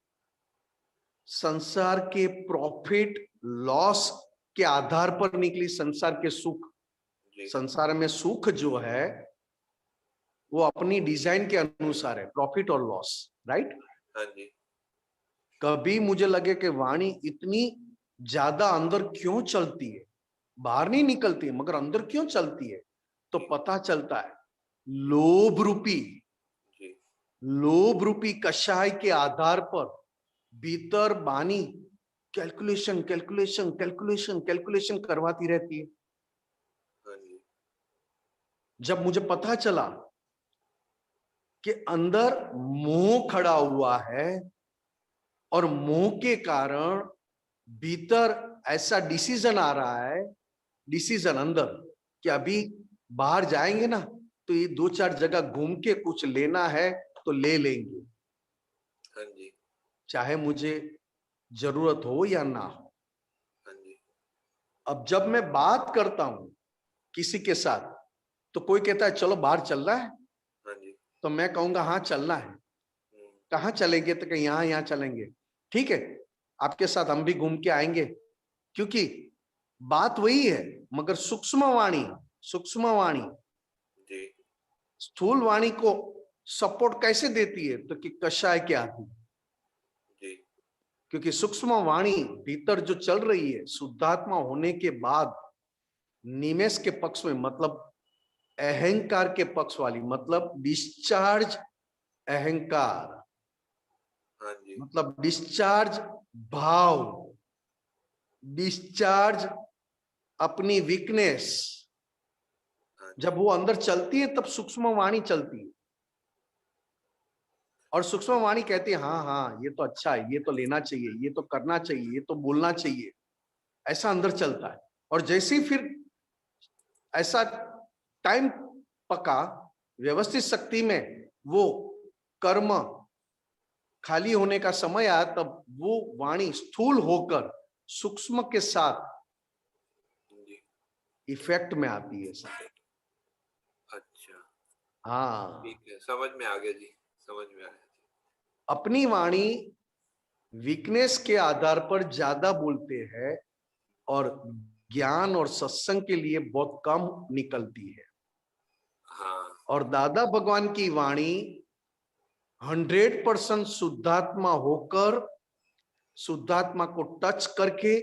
संसार के प्रॉफिट लॉस के आधार पर निकली, संसार के सुख, जी संसार में सुख जो है वो अपनी डिजाइन के अनुसार है, प्रॉफिट और लॉस, राइट। हाँ जी कभी मुझे लगे कि वाणी इतनी ज्यादा अंदर क्यों चलती है, बाहर नहीं निकलती है मगर अंदर क्यों चलती है, तो पता चलता है लोभ रूपी कषाय के आधार पर भीतर वाणी कैलकुलेशन कैलकुलेशन कैलकुलेशन कैलकुलेशन करवाती रहती है। हाँ जी जब मुझे पता चला कि अंदर मोह खड़ा हुआ है और मोह के कारण भीतर ऐसा डिसीजन आ रहा है, डिसीजन अंदर कि अभी बाहर जाएंगे ना तो ये 2-4 जगह घूम के कुछ लेना है तो ले लेंगे, हाँ जी चाहे मुझे जरूरत हो या ना हो। हाँ जी अब जब मैं बात करता हूं किसी के साथ, तो कोई कहता है चलो बाहर चल रहा है, हाँ जी तो मैं कहूंगा हाँ चलना है। कहाँ चलेंगे, तो कहीं यहाँ चलेंगे, ठीक है आपके साथ हम भी घूम के आएंगे, क्योंकि बात वही है मगर सूक्ष्म वाणी जी स्थूल वाणी को सपोर्ट कैसे देती है, तो कि कषाय के आदमी, जी क्योंकि सूक्ष्म वाणी भीतर जो चल रही है शुद्धात्मा होने के बाद निमेष के पक्ष में, मतलब अहंकार के पक्ष वाली, मतलब डिस्चार्ज अहंकार, हाँ जी, मतलब डिस्चार्ज भाव, डिस्चार्ज अपनी वीकनेस, हाँ जी, जब वो अंदर चलती है तब सूक्ष्म वाणी चलती है। और सूक्ष्म वाणी कहती है हाँ हाँ ये तो अच्छा है, ये तो लेना चाहिए, ये तो करना चाहिए, ये तो बोलना चाहिए, ऐसा अंदर चलता है। और जैसे ही फिर ऐसा टाइम पका व्यवस्थित शक्ति में, वो कर्म खाली होने का समय आया, तब वो वाणी स्थूल होकर सूक्ष्म के साथ जी, इफेक्ट में आती है सर। अच्छा, हाँ, ठीक है, समझ में आ गया जी, समझ में आया जी। अपनी वाणी वीकनेस के आधार पर ज्यादा बोलते हैं और ज्ञान और सत्संग के लिए बहुत कम निकलती है। हाँ, और दादा भगवान की वाणी 100% शुद्धात्मा होकर, शुद्धात्मा को टच करके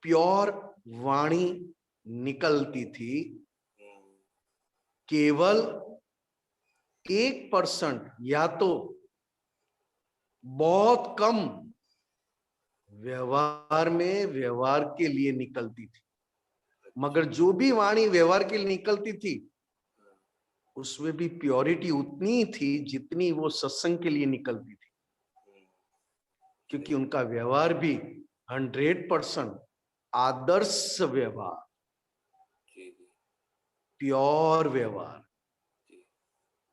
प्योर वाणी निकलती थी। केवल 1% या तो बहुत कम व्यवहार में व्यवहार के लिए निकलती थी, मगर जो भी वाणी व्यवहार के लिए निकलती थी उसमें भी प्योरिटी उतनी थी जितनी वो सत्संग के लिए निकलती थी, क्योंकि उनका व्यवहार भी 100% आदर्श व्यवहार, जी जी प्योर व्यवहार। जी,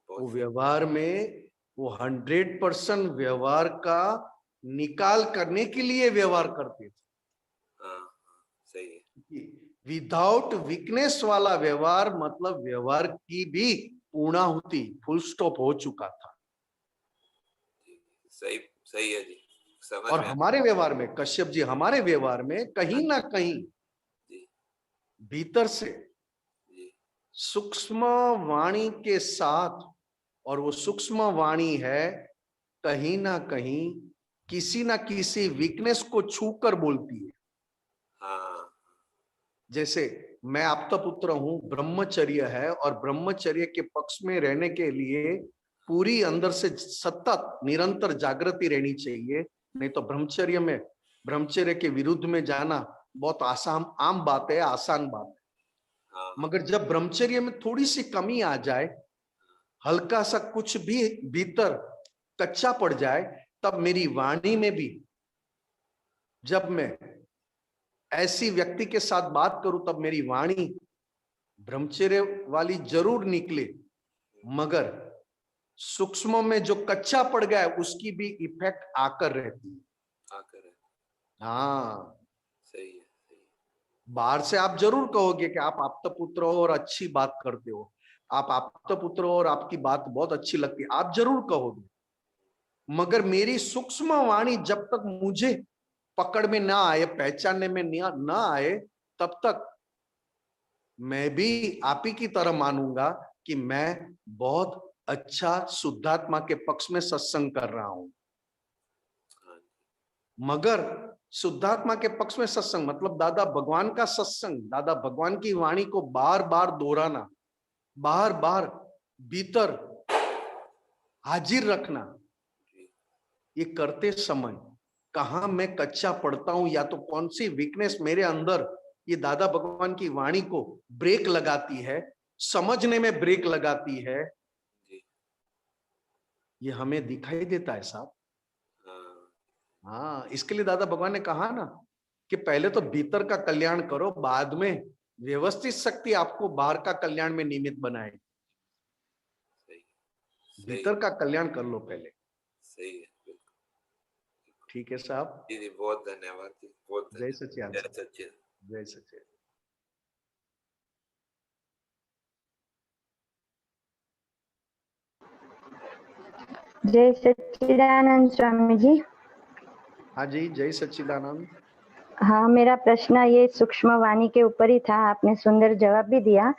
वो बहुत व्यवहार में वो 100% व्यवहार का निकाल करने के लिए व्यवहार करते थे। हाँ हाँ, सही है, विदाउट वीकनेस वाला व्यवहार, मतलब व्यवहार की भी पूर्णाहुति, फुल स्टॉप हो चुका था। जी, सही सही है जी, समझ और में हमारे व्यवहार में, कश्यप जी, हमारे व्यवहार में कहीं ना कहीं जी भीतर से जी, सूक्ष्म वाणी के साथ, और वो सूक्ष्म वाणी है कहीं ना कहीं किसी ना किसी वीकनेस को छूकर बोलती है। हाँ जैसे मैं आपका पुत्र हूं, ब्रह्मचर्य है, और ब्रह्मचर्य के पक्ष में रहने के लिए पूरी अंदर से सतत निरंतर जागृति रहनी चाहिए। नहीं तो ब्रह्मचर्य में, ब्रह्मचर्य के विरुद्ध में जाना बहुत आसान, आम बात है, आसान बात है। हाँ, मगर जब ब्रह्मचर्य में थोड़ी सी कमी आ जाए, हल्का सा कुछ भी भीतर कच्चा पड़ जाए, तब मेरी वाणी में भी, जब मैं ऐसी व्यक्ति के साथ बात करूं, तब मेरी वाणी ब्रह्मचर्य वाली जरूर निकले, मगर सूक्ष्म में जो कच्चा पड़ गया है उसकी भी इफेक्ट आकर रहती है। आकर है, हाँ, सही है, सही है, बाहर से आप जरूर कहोगे कि आप आपका पुत्र हो और अच्छी बात करते हो, आप आपका पुत्र हो और आपकी बात बहुत अच्छी लगती है, आप जरूर कहोगे। मगर मेरी सूक्ष्म वाणी जब तक मुझे पकड़ में ना आए, पहचानने में ना आए, तब तक मैं भी आप ही की तरह मानूंगा कि मैं बहुत अच्छा शुद्धात्मा के पक्ष में सत्संग कर रहा हूं। हाँ जी, मगर शुद्धात्मा के पक्ष में सत्संग मतलब दादा भगवान का सत्संग, दादा भगवान की वाणी को बार बार दोहराना, बार बार भीतर हाजिर रखना, जी ये करते समय कहां मैं कच्चा पड़ता हूं, या तो कौन सी वीकनेस मेरे अंदर ये दादा भगवान की वाणी को ब्रेक लगाती है, समझने में ब्रेक लगाती है, जी, ये हमें दिखाई देता है साहब। हाँ हाँ, इसके लिए दादा भगवान ने कहा ना कि पहले तो भीतर का कल्याण करो, बाद में व्यवस्थित शक्ति आपको बाहर का कल्याण में निमित्त बनाएगी। सही सही भीतर का कल्याण कर लो पहले। सही है, बिल्कुल, ठीक है साहब, जी जी, बहुत धन्यवाद जी, बहुत जय धन्यवाद, सच्चिदानंद जय साहब, सच्चिदानंद। जय सच्चिदानंद। जय सच्चिदानंद स्वामी जी। हाँ जी, जय सच्चिदानंद। हाँ, मेरा प्रश्न ये सूक्ष्म वाणी के ऊपर ही था, आपने सुंदर जवाब भी दिया।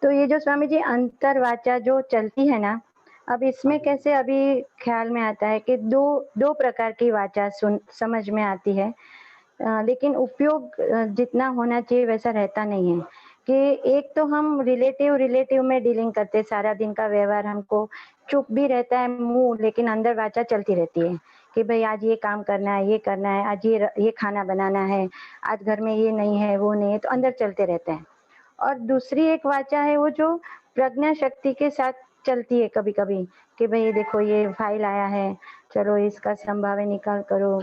तो ये जो स्वामी जी अंतर्वाचा जो चलती है ना, अब इसमें कैसे अभी ख्याल में आता है कि दो प्रकार की वाचा समझ में आती है, लेकिन उपयोग जितना होना चाहिए वैसा रहता नहीं है। कि एक तो हम रिलेटिव में डीलिंग करते हैं, सारा दिन का व्यवहार हमको चुप भी रहता है मुंह, लेकिन अंदर वाचा चलती रहती है कि भाई आज ये काम करना है, ये करना है, आज ये खाना बनाना है, आज घर में ये नहीं है, वो नहीं है, तो अंदर चलते रहते हैं। और दूसरी एक वाचा है वो जो प्रज्ञा शक्ति के साथ चलती है कभी-कभी कि भाई देखो ये फाइल आया है, चलो इसका संभाव्य निकाल करो,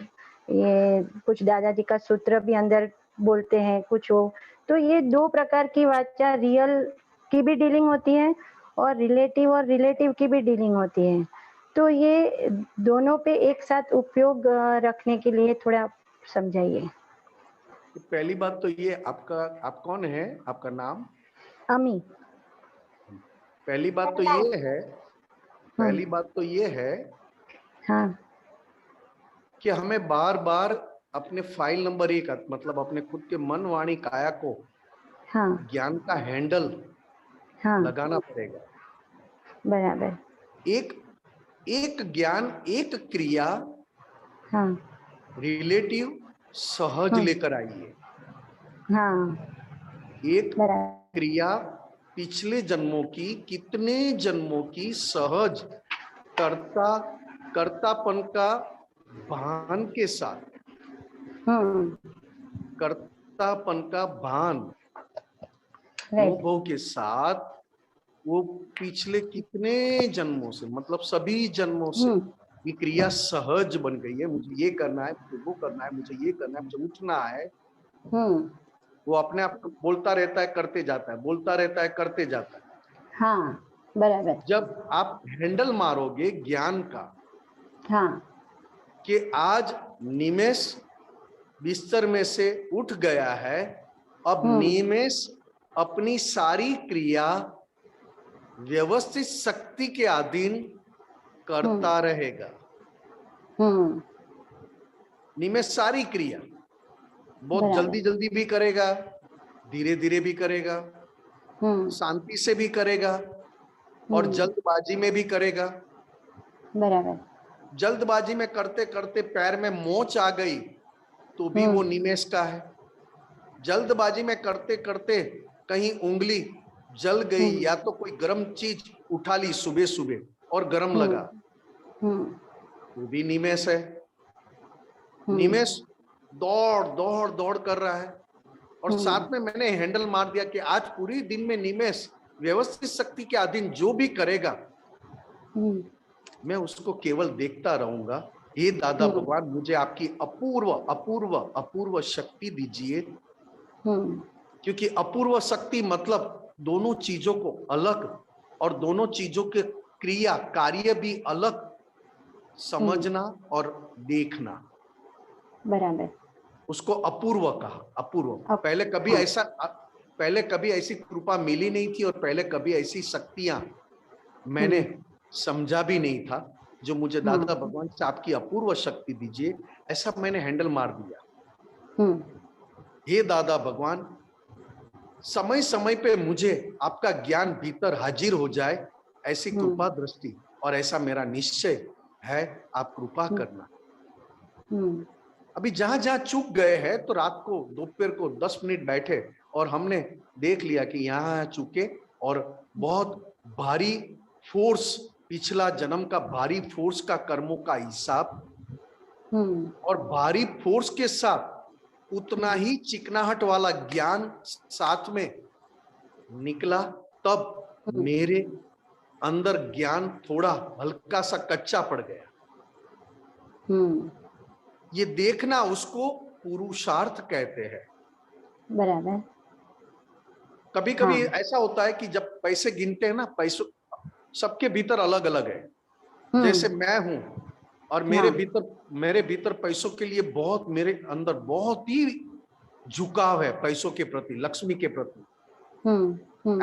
ये कुछ दादाजी का सूत्र भी अंदर बोलते हैं कुछ हो। तो ये 2 प्रकार की वाचा, रियल की भी डीलिंग होती है और रिलेटिव की भी डीलिंग होती है। तो ये दोनों पे एक साथ उपयोग रखने के लिए थोड़ा समझाइए। पहली बात तो ये, आप कौन है, आपका नाम? अमी। पहली बात तो ये है हाँ, कि हमें बार बार अपने फाइल नंबर 1 मतलब अपने खुद के मन वाणी काया को हाँ, ज्ञान का हैंडल हाँ, लगाना पड़ेगा। बराबर। एक ज्ञान, एक क्रिया हाँ, रिलेटिव सहज हाँ, लेकर आइए। हाँ, एक बराबर। क्रिया पिछले जन्मों की, कितने जन्मों की सहज कर्तापन का भान के साथ, कर्तापन का भान अनुभव के साथ, वो पिछले कितने जन्मों से, मतलब सभी जन्मों से ये क्रिया सहज बन गई है। मुझे ये करना है, मुझे वो करना है, मुझे ये करना है, मुझे उठना है। वो अपने आप बोलता रहता है, करते जाता है, बोलता रहता है, करते जाता है। हाँ, बराबर। जब आप हैंडल मारोगे ज्ञान का, हाँ, कि आज निमेष बिस्तर में से उठ गया है, अब निमेष अपनी सारी क्रिया व्यवस्थित शक्ति के अधीन करता रहेगा। निमेष सारी क्रिया बहुत जल्दी जल्दी भी करेगा, धीरे धीरे भी करेगा, शांति से भी करेगा और जल्दबाजी में भी करेगा। बराबर। जल्दबाजी में करते करते पैर में मोच आ गई तो भी वो निमेष का है। जल्दबाजी में करते करते कहीं उंगली जल गई या तो कोई गर्म चीज उठा ली सुबह सुबह और गर्म लगा, वो भी निमेष है। निमेष दौड़ दौड़ दौड़ कर रहा है और साथ में मैंने हैंडल मार दिया कि आज पूरी दिन में निमेष व्यवस्थित शक्ति के अधीन जो भी करेगा मैं उसको केवल देखता रहूंगा। हे दादा भगवान, मुझे आपकी अपूर्व अपूर्व अपूर्व शक्ति दीजिए, क्योंकि अपूर्व शक्ति मतलब दोनों चीजों को अलग और दोनों चीजों के क्रिया कार्य भी अलग समझना और देखना, बराबर। उसको अपूर्व कहा। अपूर्व पहले कभी ऐसी कृपा मिली नहीं थी और पहले कभी ऐसी शक्तियां मैंने समझा भी नहीं था जो मुझे दादा भगवान से आपकी अपूर्व शक्ति दीजिए, ऐसा मैंने हैंडल मार दिया। हे दादा भगवान, समय समय पे मुझे आपका ज्ञान भीतर हाजिर हो जाए, ऐसी कृपा दृष्टि और ऐसा मेरा निश्चय है, आप कृपा करना। अभी जहां जहां चूक गए हैं तो रात को दोपहर को 10 मिनट बैठे और हमने देख लिया कि यहाँ चूके और बहुत भारी फोर्स, पिछला जन्म का भारी फोर्स का कर्मों का हिसाब और भारी फोर्स के साथ उतना ही चिकनाहट वाला ज्ञान साथ में निकला। तब मेरे अंदर ज्ञान थोड़ा हल्का सा कच्चा पड़ गया। ये देखना उसको पुरुषार्थ कहते हैं। बराबर। कभी कभी ऐसा होता है कि जब पैसे गिनते हैं ना, पैसों सबके भीतर अलग अलग है। जैसे मैं हूं और मेरे भीतर पैसों के लिए बहुत, मेरे अंदर बहुत ही झुकाव है पैसों के प्रति, लक्ष्मी के प्रति।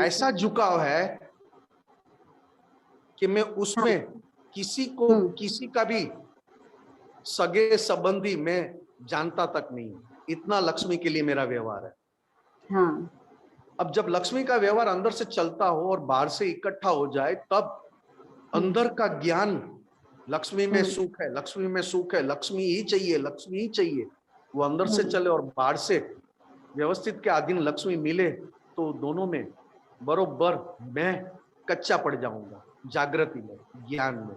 ऐसा झुकाव है कि मैं उसमें किसी का भी सगे संबंधी मैं जानता तक नहीं, इतना लक्ष्मी के लिए मेरा व्यवहार है। अब जब लक्ष्मी का व्यवहार अंदर से चलता हो और बाहर से इकट्ठा हो जाए, तब अंदर का ज्ञान, लक्ष्मी में सुख है, लक्ष्मी में सुख है, लक्ष्मी ही चाहिए, लक्ष्मी ही चाहिए, वो अंदर से चले और बाहर से व्यवस्थित के अधीन लक्ष्मी मिले, तो दोनों में बरोबर मैं कच्चा पड़ जाऊंगा, जागृति में, ज्ञान में।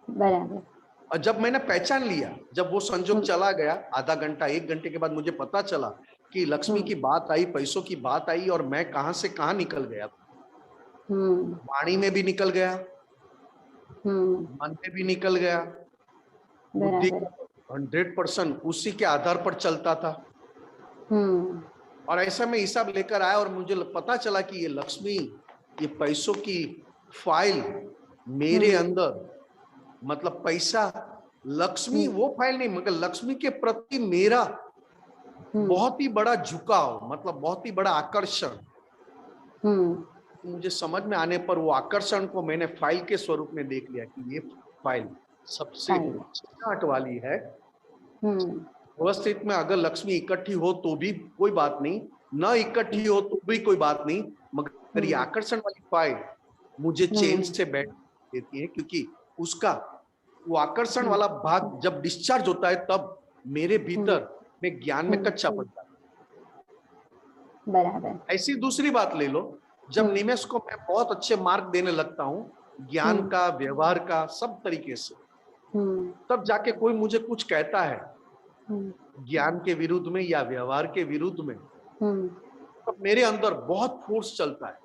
बराबर। और जब मैंने पहचान लिया, जब वो संजोग चला गया, आधा घंटा 1 घंटे के बाद मुझे पता चला कि लक्ष्मी की बात आई, पैसों की बात आई, और मैं कहां से कहां निकल गया। वाणी में भी निकल गया, मन में भी निकल गया, बुद्धि 100% उसी के आधार पर चलता था। और ऐसा में हिसाब लेकर आया और मुझे पता चला कि ये लक्ष्मी, ये पैसों की फाइल मेरे अंदर, मतलब पैसा, लक्ष्मी वो फाइल नहीं, मगर लक्ष्मी के प्रति मेरा बहुत ही बड़ा झुकाव, मतलब बहुत ही बड़ा आकर्षण। मुझे समझ में आने पर वो आकर्षण को मैंने फाइल के स्वरूप में देख लिया कि ये फाइल सबसे चिकनाहट वाली है। व्यवस्थित में अगर लक्ष्मी इकट्ठी हो तो भी कोई बात नहीं, न इकट्ठी हो तो भी कोई बात नहीं, मगर ये आकर्षण वाली फाइल मुझे चैन से बैठ देती है, क्योंकि उसका वो आकर्षण वाला भाग जब डिस्चार्ज होता है तब मेरे भीतर में ज्ञान में कच्चा पड़ जाता है। बराबर। ऐसी दूसरी बात ले लो, जब निमेश को मैं बहुत अच्छे मार्क देने लगता हूँ, ज्ञान का, व्यवहार का, सब तरीके से, तब जाके कोई मुझे कुछ कहता है ज्ञान के विरुद्ध में या व्यवहार के विरुद्ध में, तब मेरे अंदर बहुत फोर्स चलता है।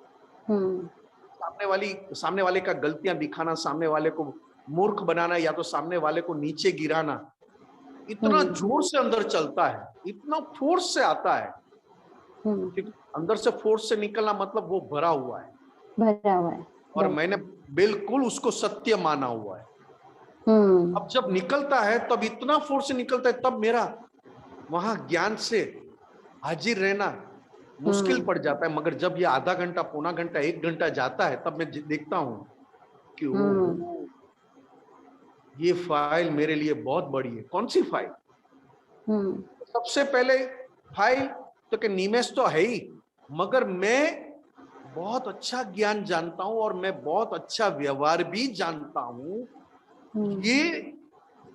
सामने वाले का गलतियां दिखाना, सामने वाले को मूर्ख बनाना, या तो सामने वाले को नीचे गिराना, इतना जोर से अंदर चलता है, इतना फोर्स से आता है, क्योंकि अंदर से फोर्स से निकलना मतलब वो भरा हुआ है, और मैंने बिल्कुल उसको सत्य माना हुआ है। अब जब निकलता है तब इतना फोर्स से निकलता है, तब मेरा वहां ज्ञान से हाजिर रहना मुश्किल पड़ जाता है। मगर जब ये आधा घंटा, पौना घंटा, 1 घंटा जाता है, तब मैं देखता हूं कि ये फाइल मेरे लिए बहुत बड़ी है। कौन सी फाइल? सबसे पहले फाइल तो कि निमेश तो है ही, मगर मैं बहुत अच्छा ज्ञान जानता हूं और मैं बहुत अच्छा व्यवहार भी जानता हूं।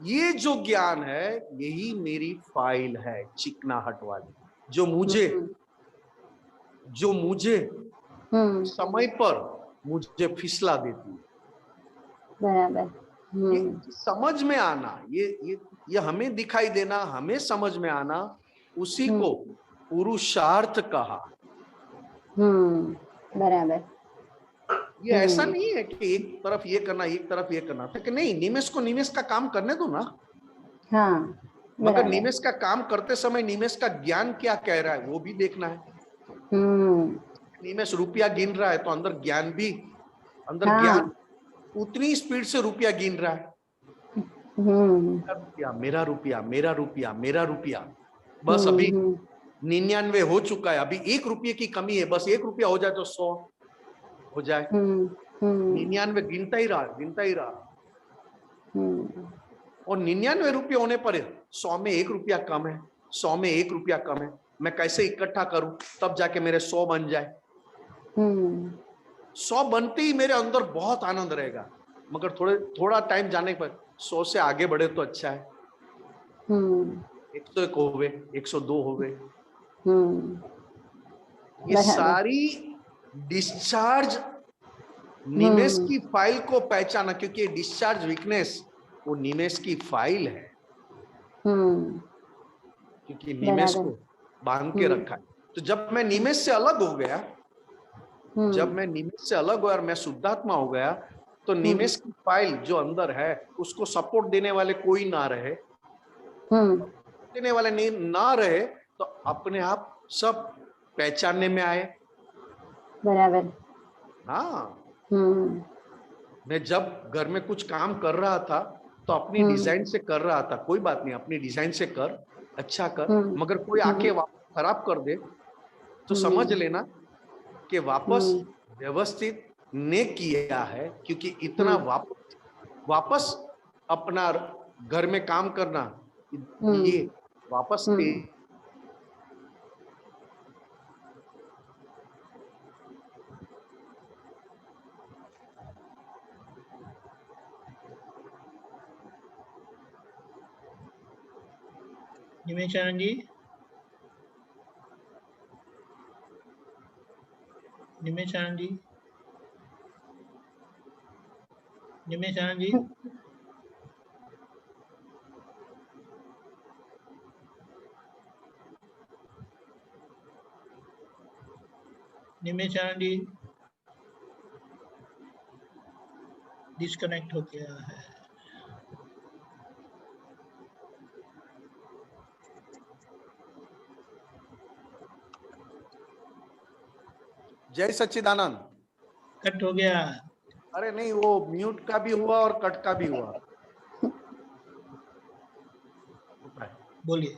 ये जो ज्ञान है, यही मेरी फाइल है, चिकनाहट वाली, जो मुझे समय पर मुझे फिसला देती है। बराबर। ये समझ में आना, ये हमें दिखाई देना, हमें समझ में आना, उसी को पुरुषार्थ कहा। बराबर। ये ऐसा नहीं है कि एक तरफ ये करना, एक तरफ ये करना, तो नहीं, निमेश को निमेश का काम करने दो ना। हाँ, मगर निमेश का काम करते समय निमेश का ज्ञान क्या कह रहा है वो भी देखना है। निमेश रुपया गिन रहा है तो अंदर ज्ञान भी, अंदर ज्ञान उतनी स्पीड से रुपया गिन रहा है। मेरा रुपया, मेरा रुपया, मेरा रुपया, बस अभी 99 हो चुका है, अभी 1 रुपये की कमी है, बस 1 रुपया हो जाए तो 100 हो जाए। 99 गिनता ही रहा, गिनता ही रहा, और 99 रुपये होने पर 100 में 1 रुपया कम है, 100 में 1 रुपया कम है, मैं कैसे इकट्ठा करूं तब जाके मेरे 100 बन जाए। 100 बनते ही मेरे अंदर बहुत आनंद रहेगा, मगर थोड़ा टाइम जाने पर 100 से आगे बढ़े तो अच्छा है। 101 हो गए, 102 हो गए। ये सारी डिस्चार्ज निमेश की फाइल को पहचाना, क्योंकि डिस्चार्ज वीकनेस वो निमेश की फाइल है, क्योंकि निमेश को बांध के रखा है। तो जब मैं निमेश से अलग हो गया, जब मैं निमेश से अलग हुआ और मैं शुद्धात्मा हो गया, तो निमेश की फाइल जो अंदर है उसको सपोर्ट देने वाले कोई ना रहे, देने वाले नहीं ना रहे, तो अपने आप सब पहचानने में आए। बराबर। हाँ, मैं जब घर में कुछ काम कर रहा था तो अपनी डिजाइन से कर रहा था, कोई बात नहीं, अपनी डिजाइन से कर, अच्छा कर, मगर कोई आके वापस खराब कर दे तो समझ लेना कि वापस व्यवस्थित ने किया है, क्योंकि इतना वापस अपना घर में काम करना, ये वापस निमेशानंद जी, निमेशानंद जी, निमेशानंद जी, निमेशानंद जी डिस्कनेक्ट हो गया है। जय सच्चिदानंद। कट हो गया। अरे नहीं, वो म्यूट का भी हुआ और कट का भी हुआ। बोलिए।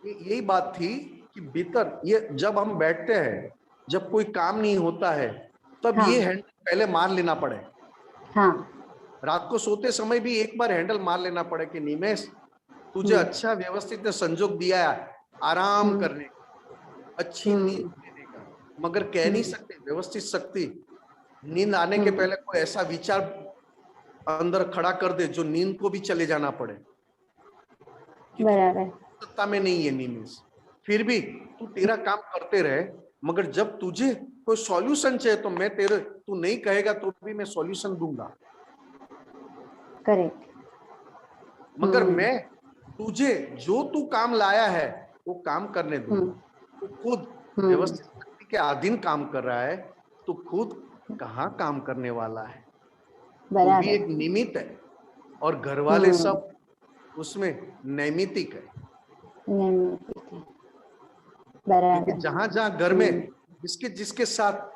यही बात थी कि भीतर ये जब हम बैठते हैं, जब कोई काम नहीं होता है, तब हाँ। ये हैंडल पहले मार लेना पड़े। हाँ। रात को सोते समय भी एक बार हैंडल मार लेना पड़े कि निमेश, तुझे अच्छा व्यवस्थित संजोग दिया है आराम करने का, अच्छी नींद लेने का, मगर कह नहीं सकते व्यवस्थित शक्ति नींद आने के पहले कोई ऐसा विचार अंदर खड़ा कर दे जो नींद को भी चले जाना पड़े। बराबर। सत्ता में नहीं है निमेश, फिर भी तू तेरा काम करते रहे, मगर जब तुझे कोई सॉल्यूशन चाहिए तो मैं तेरे, तू नहीं कहेगा तो भी मैं सॉल्यूशन दूंगा। करेक्ट। मगर मैं तुझे जो तू काम लाया है वो काम करने दूंगा। तू खुद व्यवस्थित शक्ति के अधीन काम कर रहा है, तू खुद कहाँ काम करने वाला है। वो भी एक निमित्त है और घर वाले सब उसमें नैमित्तिक है। क्योंकि जहां जहां घर में जिसके साथ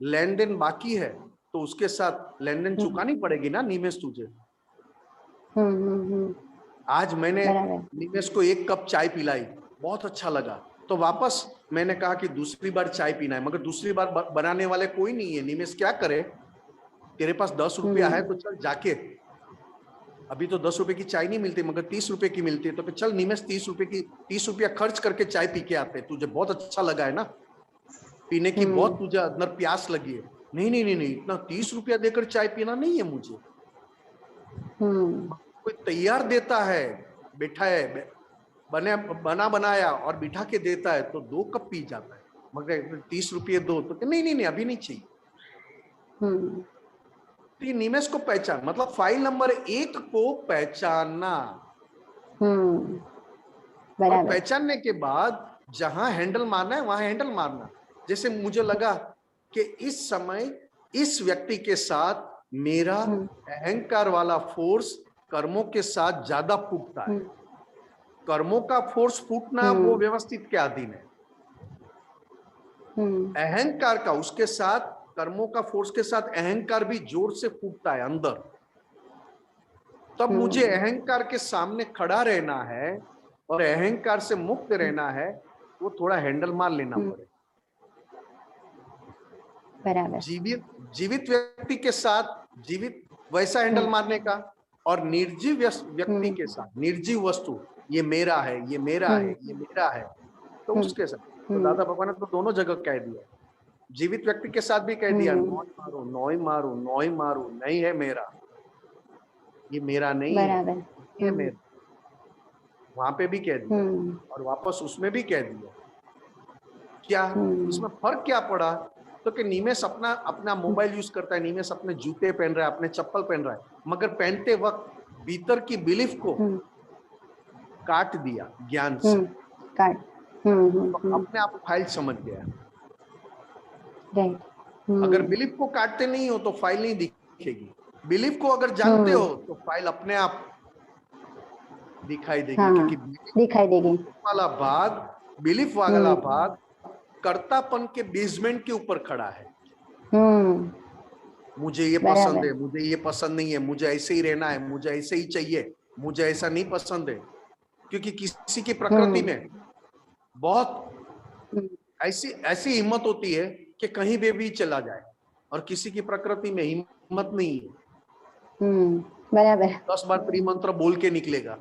लेन देन बाकी है तो उसके साथ लेन देन चुकानी पड़ेगी ना निमेश तुझे। आज मैंने निमेश को 1 कप चाय पिलाई, बहुत अच्छा लगा, तो वापस मैंने कहा कि दूसरी बार चाय पीना है, मगर दूसरी बार बनाने वाले कोई नहीं है। निमेश क्या करे, तेरे पास 10 रुपया है तो चल जाके, अभी तो 10 रुपए की चाय नहीं मिलती मगर 30 रुपए की मिलती है, तो फिर चल निमेश 30 रुपया खर्च करके चाय पी के आते। तुझे बहुत अच्छा लगा है ना, पीने की बहुत तुझे अंदर प्यास लगी है। नहीं, इतना 30 रुपया देकर चाय पीना नहीं है मुझे। कोई तैयार देता है, बैठा है, बना बनाया और बिठा के देता है तो 2 कप पी जाता है, मगर 30 रुपये दो तो नहीं अभी नहीं चाहिए। तो निमेश को पहचान, मतलब फाइल नंबर 1 को पहचानना। और पहचानने के बाद जहां हैंडल मारना है वहां हैंडल मारना। जैसे मुझे लगा कि इस समय इस व्यक्ति के साथ मेरा अहंकार वाला फोर्स कर्मों के साथ ज्यादा फूटता है। कर्मों का फोर्स फूटना वो व्यवस्थित के अधीन है। अहंकार का, उसके साथ कर्मों का फोर्स के साथ अहंकार भी जोर से फूटता है अंदर। तब मुझे अहंकार के सामने खड़ा रहना है और अहंकार से मुक्त रहना है, वो थोड़ा हैंडल मार लेना पड़े। बराबर। जीवित व्यक्ति के साथ जीवित वैसा हैंडल मारने का, और निर्जीव व्यक्ति के साथ, निर्जीव वस्तु, ये मेरा है, ये मेरा है, ये मेरा है, तो उसके साथ तो दादा भगवान ने तो दोनों जगह कह दिया। जीवित व्यक्ति के साथ भी कह दिया, नौ ही मारो, नहीं है मेरा, ये मेरा नहीं है, ये मेरा, वहां पे भी कह दिया और वापस उसमें भी कह दिया। क्या इसमें फर्क क्या पड़ा? तो कि निमेश अपना मोबाइल यूज करता है, निमेश अपने जूते पहन रहा है, अपने चप्पल पहन रहा है, मगर पहनते वक्त भीतर की बिलीफ को काट दिया ज्ञान से, तो अपने आप फाइल समझ गया। अगर बिलीफ को काटते नहीं हो तो फाइल नहीं दिखेगी। बिलीफ को अगर जानते हो तो फाइल अपने आप दिखाई देगी। क्योंकि दिखाई देगी वाला भाग, बिलीफ वाला भाग कर्तापन के बेसमेंट के ऊपर खड़ा है। मुझे ये पसंद है, मुझे ये पसंद नहीं है, मुझे ऐसे ही रहना है, मुझे ऐसे ही चाहिए, मुझे ऐसा नहीं पसंद है। क्योंकि किसी की प्रकृति में बहुत ऐसी हिम्मत होती है कि कहीं भी चला जाए, और किसी की प्रकृति में हिम्मत नहीं है। बराबर। 10 बार त्रिमंत्र बोल के निकलेगा।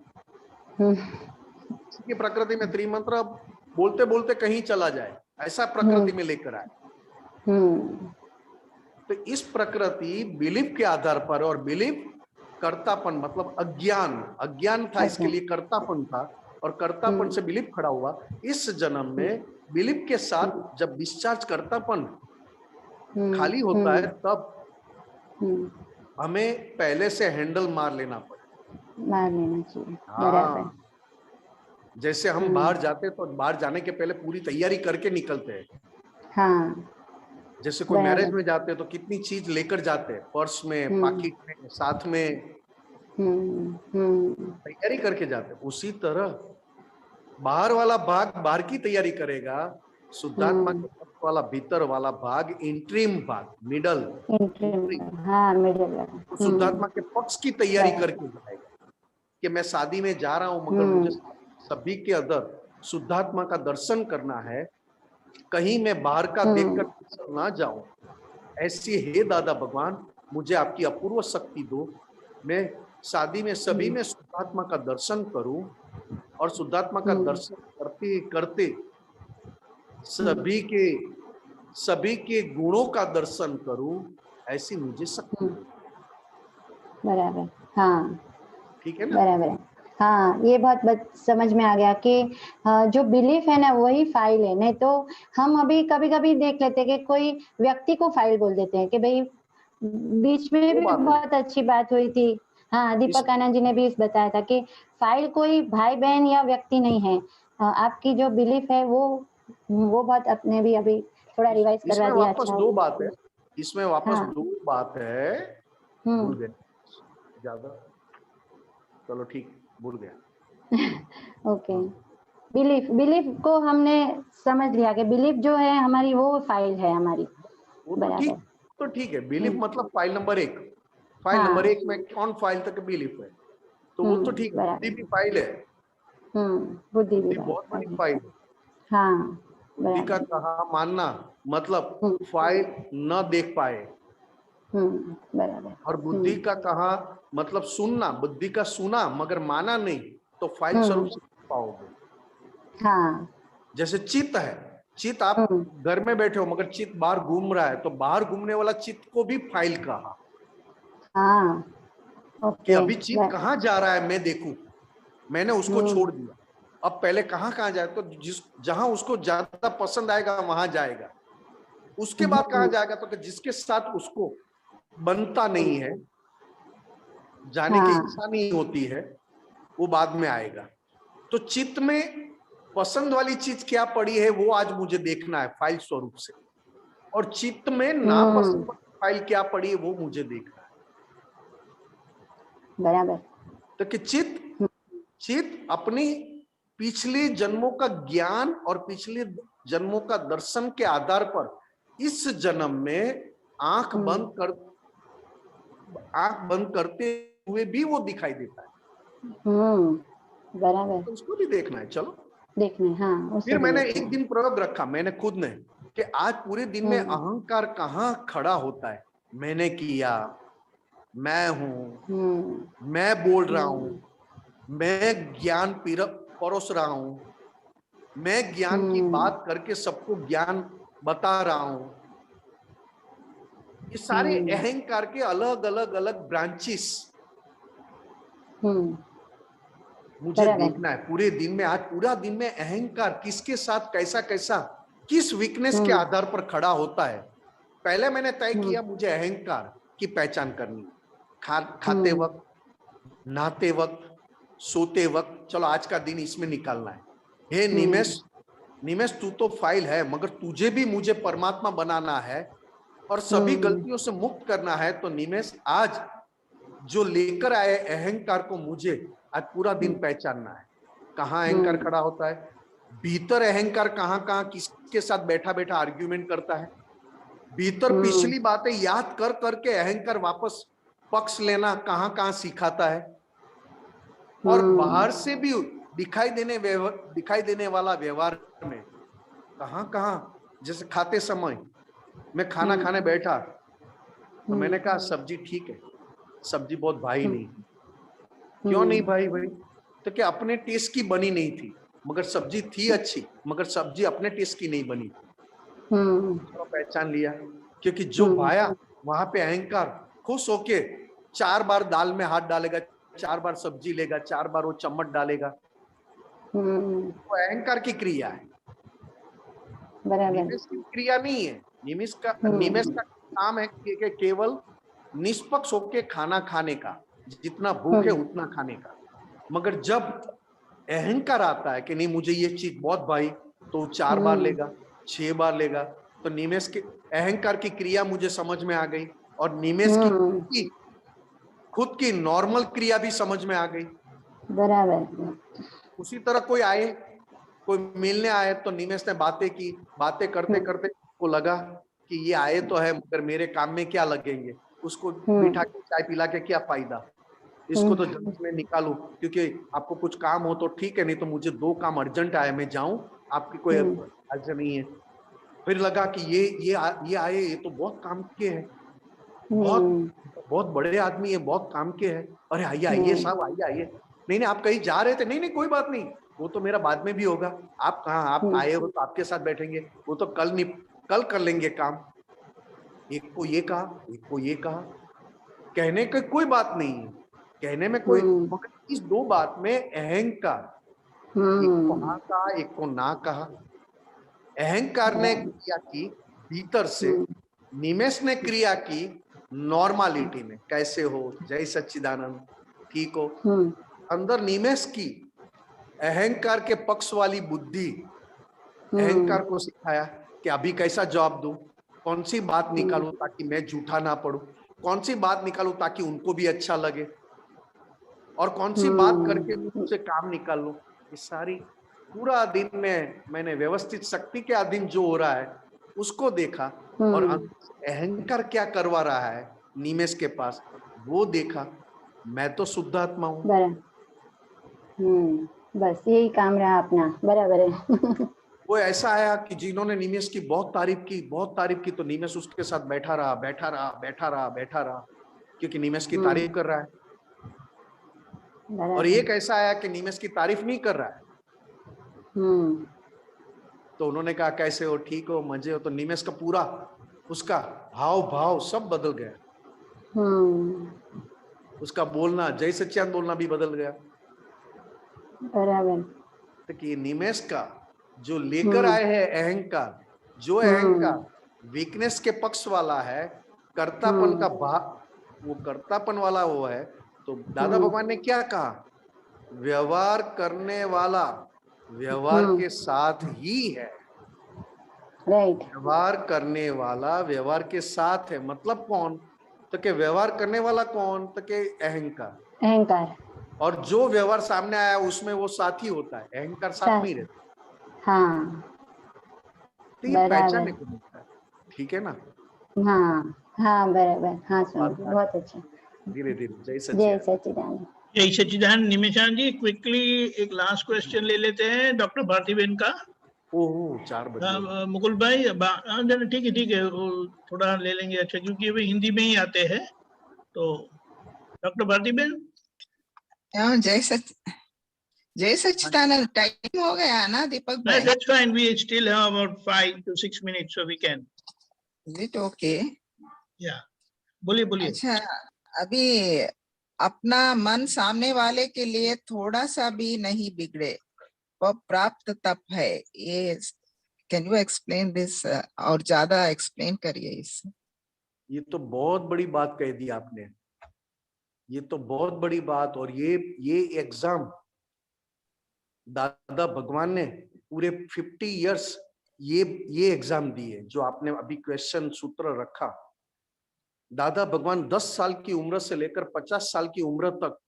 किसी की प्रकृति में त्रिमंत्र बोलते बोलते कहीं चला जाए, ऐसा प्रकृति में लेकर आए। तो इस प्रकृति बिलीफ के आधार पर, और बिलीफ कर्तापन मतलब अज्ञान था, इसके लिए कर्तापन था, और कर्तापन से बिलीफ खड़ा हुआ, इस जन्म में बिलीफ के साथ जब डिस्चार्ज कर्तापन खाली होता है तब हमें पहले से हैंडल मार लेना चाहिए। हाँ, जैसे हम बाहर जाते तो बाहर जाने के पहले पूरी तैयारी करके निकलते हैं। हाँ, जैसे कोई मैरिज में जाते हैं तो कितनी चीज लेकर जाते हैं, पर्स में, पाकिट में, साथ में तैयारी करके जाते हैं। उसी तरह बाहर वाला भाग बाहर की तैयारी करेगा, शुद्धात्मा के पक्ष वाला भीतर वाला भाग, इंट्रीम भाग, मिडल, हाँ मिडल, शुद्धात्मा के पक्ष की तैयारी करके जाएगा कि मैं शादी में जा रहा हूं, मगर मुझे सभी के अंदर शुद्धात्मा का दर्शन करना है, कहीं मैं बाहर का देखकर ना जाऊं। ऐसी हे दादा भगवान, मुझे आपकी अपूर्व शक्ति दो, मैं शादी में सभी में शुद्धात्मा का दर्शन करूं और शुद्धात्मा का दर्शन करते करते सभी के गुणों का दर्शन करूं, ऐसी मुझे शक्ति दो। बराबर, हाँ ठीक है ना? बराबर, हाँ ये बहुत समझ में आ गया कि जो बिलीफ है ना वही फाइल है। नहीं तो हम अभी कभी कभी देख लेते हैं कि कोई व्यक्ति को फाइल बोल देते हैं कि भाई बीच में भी बहुत अच्छी बात हुई थी। हाँ, दीपक आनंद जी ने भी बताया था कि फाइल कोई भाई बहन या व्यक्ति नहीं है, आपकी जो बिलीफ है वो बहुत अपने भी अभी थोड़ा रिवाइज करवा दिया। वापस दो बात है इसमें, वापस दो बात है, भूल गए ज्यादा, चलो ठीक, भूल गया। ओके, बिलीफ को हमने समझ लिया कि बिलीफ जो है हमारी वो फाइल है हमारी। बराबर, तो ठीक है, बिलीफ मतलब फाइल नंबर 1, फाइल नंबर 1 में कौन फाइल तक बिलीफ है, तो वो तो ठीक है। बुद्धि भी फाइल है, बुद्धि भी बहुत बड़ी फाइल है। हाँ, बुद्धि का कहा मानना मतलब फाइल न देख पाए, बराबर। और बुद्धि का कहा मतलब सुनना, बुद्धि का सुना मगर माना नहीं, तो फाइल स्वरूप से पाओगे। हाँ, जैसे चित्त है, चित्त आप घर में बैठे हो मगर चित्त बाहर घूम रहा है, तो बाहर घूमने वाला चित्त को भी फाइल कहा। हाँ, कि अभी चित्त कहाँ जा रहा है मैं देखूं, मैंने उसको छोड़ दिया, अब पहले कहाँ जाए, तो जहां उसको ज्यादा पसंद आएगा वहां जाएगा। उसके बाद कहाँ जाएगा, तो जिसके साथ उसको बनता नहीं है, जाने की इच्छा नहीं होती है, वो बाद में आएगा। तो चित्त में पसंद वाली चीज क्या पड़ी है वो आज मुझे देखना है फाइल स्वरूप से, और चित्त में नापसंद फाइल क्या पड़ी है वो मुझे देखना है। बराबर। तो कि चित्त अपनी पिछले जन्मों का ज्ञान और पिछले जन्मों का दर्शन के आधार पर इस जन्म में आंख बंद करते हुए भी वो दिखाई देता है। बराबर, तो उसको भी देखना है, चलो देखना है। हाँ, फिर मैंने एक दिन प्रयोग रखा, मैंने खुद ने, कि आज पूरे दिन में अहंकार कहाँ खड़ा होता है। मैंने किया, मैं हूं, मैं बोल रहा हूं, मैं ज्ञान परोस रहा हूं, मैं ज्ञान की बात करके सबको ज्ञान बता रहा हूं। ये सारे अहंकार के अलग अलग ब्रांचेस मुझे देखना है पूरे दिन में। आज पूरा दिन में अहंकार किसके साथ कैसा किस वीकनेस के आधार पर खड़ा होता है। पहले मैंने तय किया मुझे अहंकार की पहचान करनी, खाते वक्त, नहाते वक्त, सोते वक्त, चलो आज का दिन इसमें निकालना है। हे निमेश तू तो फाइल है, मगर तुझे भी मुझे परमात्मा बनाना है और सभी गलतियों से मुक्त करना है। तो निमेश आज जो लेकर आए अहंकार को मुझे आज पूरा दिन पहचानना है। कहाँ अहंकार खड़ा होता है, भीतर अहंकार कहाँ किसके साथ बैठा आर्ग्यूमेंट करता है, भीतर पिछली बातें याद कर करके अहंकार वापस पक्ष लेना कहाँ सिखाता है, और बाहर से भी दिखाई देने वाला व्यवहार में कहाँ जैसे खाते समय मैं खाना खाने बैठा तो मैंने कहा सब्जी ठीक है, सब्जी बहुत भाई नहीं। क्यों नहीं भाई? तो क्या अपने टेस्ट की बनी नहीं थी, मगर सब्जी थी अच्छी, मगर सब्जी अपने टेस्ट की नहीं बनी थी। तो पहचान लिया, क्योंकि जो भाया वहां पे अहंकार खुश होके 4 बार दाल में हाथ डालेगा, 4 बार सब्जी लेगा, 4 बार वो चम्मच डालेगा। वो अहंकार की क्रिया है, बराबर। निमेष की क्रिया नहीं है। निमेष का काम है कि केवल निष्पक्ष होके खाना खाने का, जितना भूख है उतना खाने का। मगर जब अहंकार आता है कि नहीं मुझे ये चीज बहुत भाई, तो 4 बार लेगा, 6 बार लेगा। तो निमेष के अहंकार की क्रिया मुझे समझ में आ गई, और निमेष की खुद की नॉर्मल क्रिया भी समझ में आ गई। बराबर। उसी तरह कोई मिलने आए तो निमेष ने बातें करते करते को लगा कि ये आए तो है मगर मेरे काम में क्या लगेंगे, उसको बिठा के चाय पिला के क्या फायदा, इसको तो जल्दी में निकालू, क्योंकि आपको कुछ काम हो तो ठीक है, नहीं तो मुझे 2 काम अर्जेंट आए, मैं जाऊं, आपकी कोई अर्जेंट नहीं है। फिर लगा कि ये आए, ये तो बहुत काम के हैं, बहुत बड़े आदमी है, बहुत काम के हैं। अरे आइए साहब, आइए। नहीं आप कहीं जा रहे थे? नहीं कोई बात नहीं, वो तो मेरा बाद में भी होगा। आप कहाँ, आप आए हो तो आपके साथ बैठेंगे, वो तो कल कर लेंगे काम। एक को ये कहा, एक को ये कहा, कहने की कोई बात नहीं है, कहने में कोई, मगर इस 2 बात में अहंकार, एक को हाँ कहा, एक को ना कहा। अहंकार ने क्रिया की भीतर से, निमेष ने क्रिया की नॉर्मालिटी में, कैसे हो, जय सच्चिदानंद, ठीक हो। अंदर निमेष की अहंकार के पक्ष वाली बुद्धि अहंकार को सिखाया कि अभी कैसा जवाब दूं, कौन सी बात निकालूं ताकि मैं झूठा ना पड़ूं, कौन सी बात निकालूं ताकि उनको भी अच्छा लगे, और कौन सी बात करके उनसे काम निकाल लूं। ये सारी पूरा दिन में मैंने व्यवस्थित शक्ति के अधीन जो हो रहा है उसको देखा, और अहंकार क्या करवा रहा है निमेष के पास वो देखा। मैं तो शुद्ध आत्मा हूँ। बस यही काम रहा अपना। बराबर है। वो ऐसा आया कि जिन्होंने निमेष की बहुत तारीफ की, तो निमेष उसके साथ बैठा रहा, क्योंकि निमेष की तारीफ कर रहा है। और एक ऐसा आया कि निमेष की तारीफ नहीं कर रहा है, तो उन्होंने कहा कैसे हो, ठीक हो, मजे हो। तो निमेष का पूरा उसका हाव भाव सब बदल गया, उसका बोलना, जय सच्चिदानंद बोलना भी बदल गया। बराबर। तो कि निमेष का जो लेकर आए हैं अहंकार, जो अहंकार वीकनेस के पक्ष वाला है, कर्तापन का वो कर्तापन वाला वो है। तो दादा भगवान ने क्या कहा, व्यवहार करने वाला व्यवहार के साथ ही है। राइट। व्यवहार करने वाला व्यवहार के साथ है, मतलब कौन, तो कि व्यवहार करने वाला कौन, तो कि अहंकार। और जो व्यवहार सामने आया उसमें वो साथी होता है, अहंकार साथ नहीं रहता। हाँ, तो ये पहचानने को मिलता है, ठीक है ना। हाँ बराबर। हाँ समझ, बहुत अच्छा। धीरे धीरे। जय सच्चिदानंद। जय सच्चिदानंद। निमिषान जी क्विकली एक लास्ट क्वेश्चन ले लेते हैं डॉक्टर भारतीबेन का। 4 बजे। मुकुल भाई ठीक है, वो थोड़ा ले लेंगे, अच्छा, क्योंकि वे हिंदी में ही आते हैं। तो डॉक्टर भारतीबेन। जय सच्चिदानंद। टाइम हो गया ना दीपक भाई? That's fine, we still have about 5 to 6 minutes, so we can. Is it okay? Yeah, बोलिए। अच्छा, अभी अपना मन सामने वाले के लिए थोड़ा सा भी नहीं बिगड़े, वो प्राप्त तप है। ये कैन यू एक्सप्लेन दिस, और ज्यादा एक्सप्लेन करिए इससे। ये तो बहुत बड़ी बात कह दी आपने, ये तो बहुत बड़ी बात। और ये एग्जाम दादा भगवान ने पूरे 50 इयर्स ये एग्जाम दी है, जो आपने अभी क्वेश्चन सूत्र रखा। दादा भगवान 10 साल की उम्र से लेकर 50 साल की उम्र तक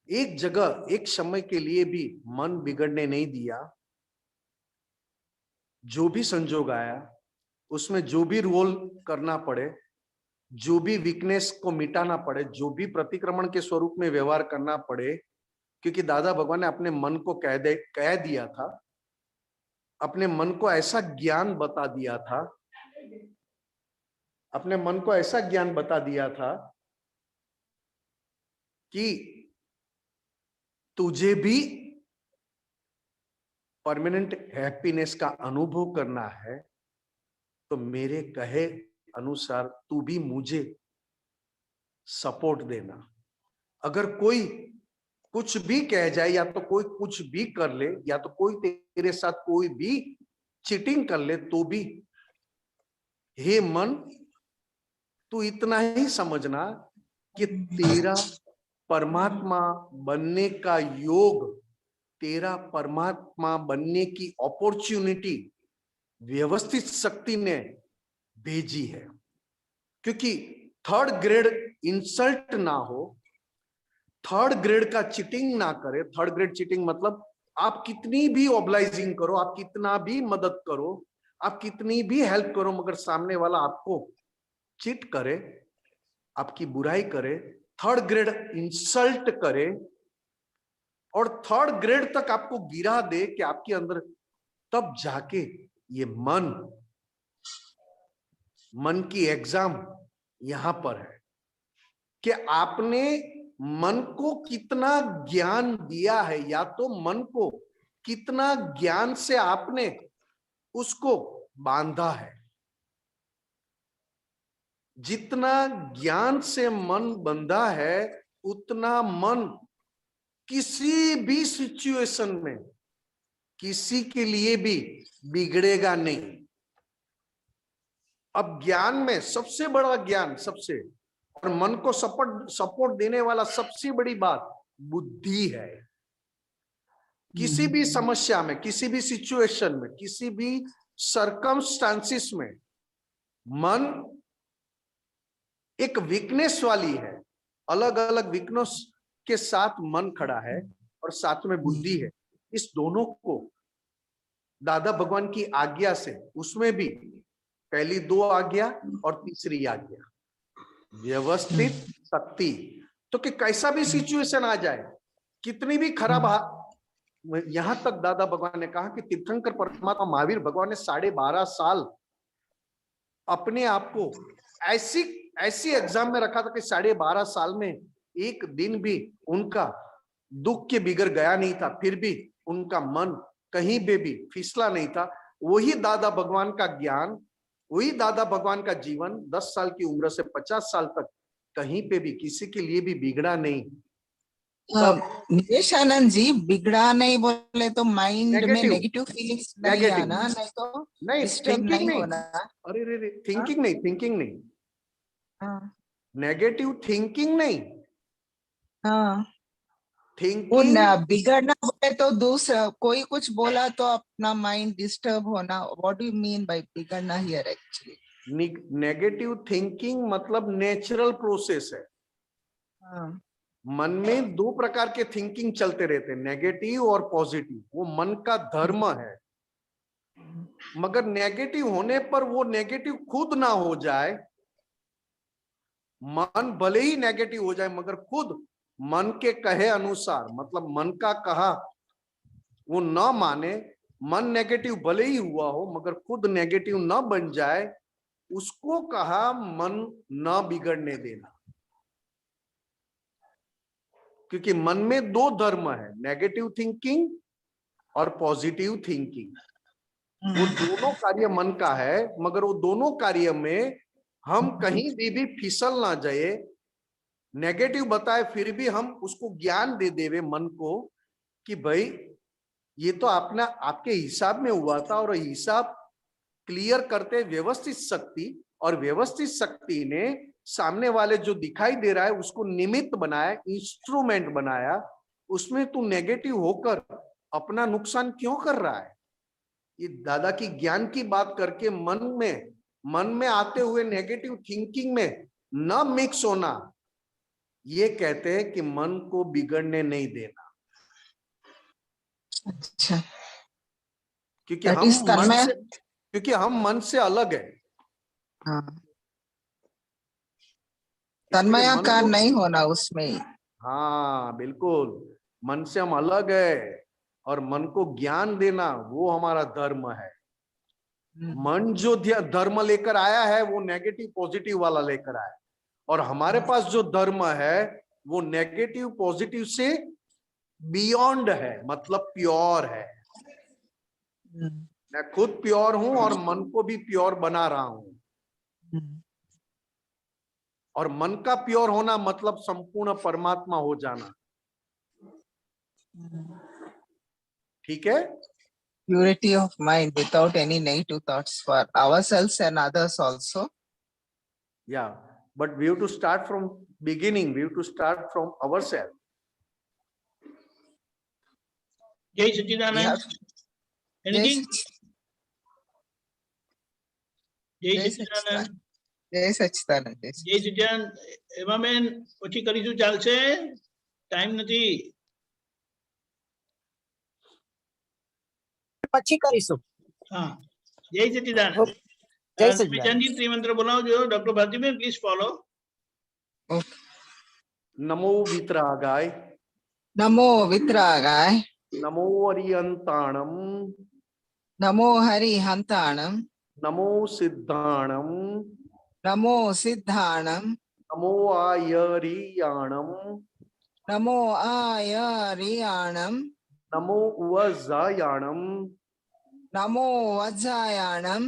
एक जगह एक समय के लिए भी मन बिगड़ने नहीं दिया। जो भी संजोग आया उसमें जो भी रोल करना पड़े, जो भी वीकनेस को मिटाना पड़े, जो भी प्रतिक्रमण के स्वरूप में व्यवहार करना पड़े, क्योंकि दादा भगवान ने अपने मन को कह दिया था, अपने मन को ऐसा ज्ञान बता दिया था, अपने मन को ऐसा ज्ञान बता दिया था कि तुझे भी परमानेंट हैप्पीनेस का अनुभव करना है, तो मेरे कहे अनुसार तू भी मुझे सपोर्ट देना। अगर कोई कुछ भी कह जाए, या तो कोई कुछ भी कर ले, या तो कोई तेरे साथ कोई भी चीटिंग कर ले, तो भी हे मन तू इतना ही समझना कि तेरा परमात्मा बनने का योग, तेरा परमात्मा बनने की अपॉर्चुनिटी व्यवस्थित शक्ति ने भेजी है। क्योंकि थर्ड ग्रेड इंसल्ट ना हो, थर्ड ग्रेड का चीटिंग ना करे। थर्ड ग्रेड चीटिंग मतलब आप कितनी भी ऑब्लाइजिंग करो, आप कितना भी मदद करो, आप कितनी भी हेल्प करो, मगर सामने वाला आपको चीट करे, आपकी बुराई करे, थर्ड ग्रेड इंसल्ट करे और थर्ड ग्रेड तक आपको गिरा दे कि आपके अंदर, तब जाके ये मन की एग्जाम यहां पर है कि आपने मन को कितना ज्ञान दिया है, या तो मन को कितना ज्ञान से आपने उसको बांधा है। जितना ज्ञान से मन बंधा है, उतना मन किसी भी सिचुएशन में किसी के लिए भी बिगड़ेगा नहीं। अब ज्ञान में सबसे बड़ा ज्ञान, सबसे और मन को सपोर्ट देने वाला सबसे बड़ी बात बुद्धि है। किसी भी समस्या में, किसी भी सिचुएशन में, किसी भी सर्कमस्टांसिस में मन एक वीकनेस वाली है। अलग अलग वीकनेस के साथ मन खड़ा है और साथ में बुद्धि है। इस दोनों को दादा भगवान की आज्ञा से, उसमें भी पहली 2 आज्ञा और तीसरी आज्ञा व्यवस्थित शक्ति, तो कि कैसा भी सिचुएशन आ जाए, कितनी भी खराब यहां तक दादा भगवान ने कहा कि तीर्थंकर परमात्मा महावीर भगवान ने 12.5 साल अपने आप को ऐसी एग्जाम में रखा था कि 12.5 साल में एक दिन भी उनका दुख के बिगड़ गया नहीं था, फिर भी उनका मन कहीं पे भी फिसला नहीं था। वही दादा भगवान का ज्ञान, वही दादा भगवान का जीवन 10 साल की उम्र से 50 साल तक कहीं पे भी किसी के लिए भी बिगड़ा नहीं। निवेशानंद जी, बिगड़ा नहीं बोले तो माइंड में नेगेटिव फीलिंग्स नहीं आना, नहीं तो डिस्टर्ब नहीं होना। अरे रे थिंकिंग नहीं, नेगेटिव थिंकिंग नहीं। हाँ, थिंकिंग बिगड़ना बोले तो दूसरा कोई कुछ बोला तो अपना माइंड डिस्टर्ब होना। What do you mean by बिगड़ना हियर एक्चुअली? नेगेटिव थिंकिंग मतलब नेचुरल प्रोसेस है। मन में 2 प्रकार के थिंकिंग चलते रहते हैं, नेगेटिव और पॉजिटिव। वो मन का धर्म है। मगर नेगेटिव होने पर वो नेगेटिव खुद ना हो जाए। मन भले ही नेगेटिव हो जाए मगर खुद मन के कहे अनुसार, मतलब मन का कहा वो न माने। मन नेगेटिव भले ही हुआ हो मगर खुद नेगेटिव न बन जाए, उसको कहा मन न बिगड़ने देना। क्योंकि मन में 2 धर्म है, नेगेटिव थिंकिंग और पॉजिटिव थिंकिंग। वो दोनों कार्य मन का है, मगर वो दोनों कार्य में हम कहीं भी फिसल ना जाए। नेगेटिव बताए फिर भी हम उसको ज्ञान दे देवे मन को कि भाई ये तो अपना आपके हिसाब में हुआ था, और हिसाब क्लियर करते व्यवस्थित शक्ति, और व्यवस्थित शक्ति ने सामने वाले जो दिखाई दे रहा है उसको निमित्त बनाया, इंस्ट्रूमेंट बनाया। उसमें तू नेगेटिव होकर अपना नुकसान क्यों कर रहा है? ये दादा की ज्ञान की बात करके मन में आते हुए नेगेटिव थिंकिंग में न मिक्स होना, ये कहते हैं कि मन को बिगड़ने नहीं देना। अच्छा, क्योंकि हम मन से अलग है। तन्मयाकार नहीं होना उसमें। हाँ बिल्कुल, मन से हम अलग है और मन को ज्ञान देना वो हमारा धर्म है। मन जो धर्म लेकर आया है वो नेगेटिव पॉजिटिव वाला लेकर आया, और हमारे पास जो धर्म है वो नेगेटिव पॉजिटिव से बियॉन्ड है, मतलब प्योर है। मैं खुद प्योर हूं और मन को भी प्योर बना रहा हूं। और मन का प्योर होना मतलब संपूर्ण परमात्मा हो जाना। ठीक है? Purity of mind without any negative thoughts for ourselves and others also. Yeah, but we have to start from beginning. We have to start from ourselves. जय We सच्चिदानंद। have anything? जय Jai सच्चिदानंद। Jai Sachidanand. જય સચ્ચિદાનંદ। એમાબેન પછી કરીશું, ચાલશે? Time નથી. પછી કરીશું. હા, જય સચ્ચિદાનંદ। જય સચ્ચિદાનંદ. નિમિષાનજી ત્રિમંત્ર બોલાવજો। Doctor Bharatiben please follow. नमो वितरागाय, Namo Vitragay, नमो अरियंताणम, Namo Harihantanam, नमो सिद्धाणम, Namo Siddhanam, नमो आयरियाणम, Namo Ayariyanam, नमो उवजायाणम, Namo Vajjayanam,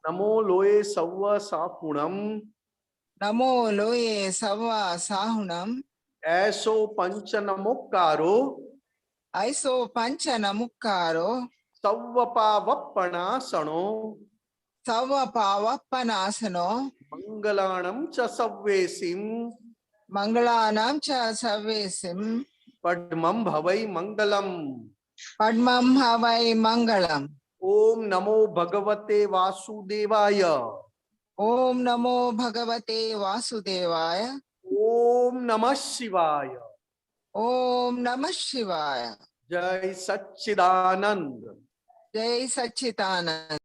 नमो लोये सव्व सापुणम, Namo Loye Sava Sahunam, ऐसो पंच नमोकारो, Aiso Pancha Namukaro, सव्वपावपणासनो, Sava Pavapanasano, मंगलाणम च सव्वेसिम, Mangalanam Cha Savesim, पद्मं भवै मंगलम। Padmam Havai Mangalam. ओम नमो भगवते वासुदेवाय, Om Namo Bhagavate Vasudevaya, ओम नमः शिवाय, Om Namah Shivaya, जय सच्चिदानंद। Jai Sachidanand.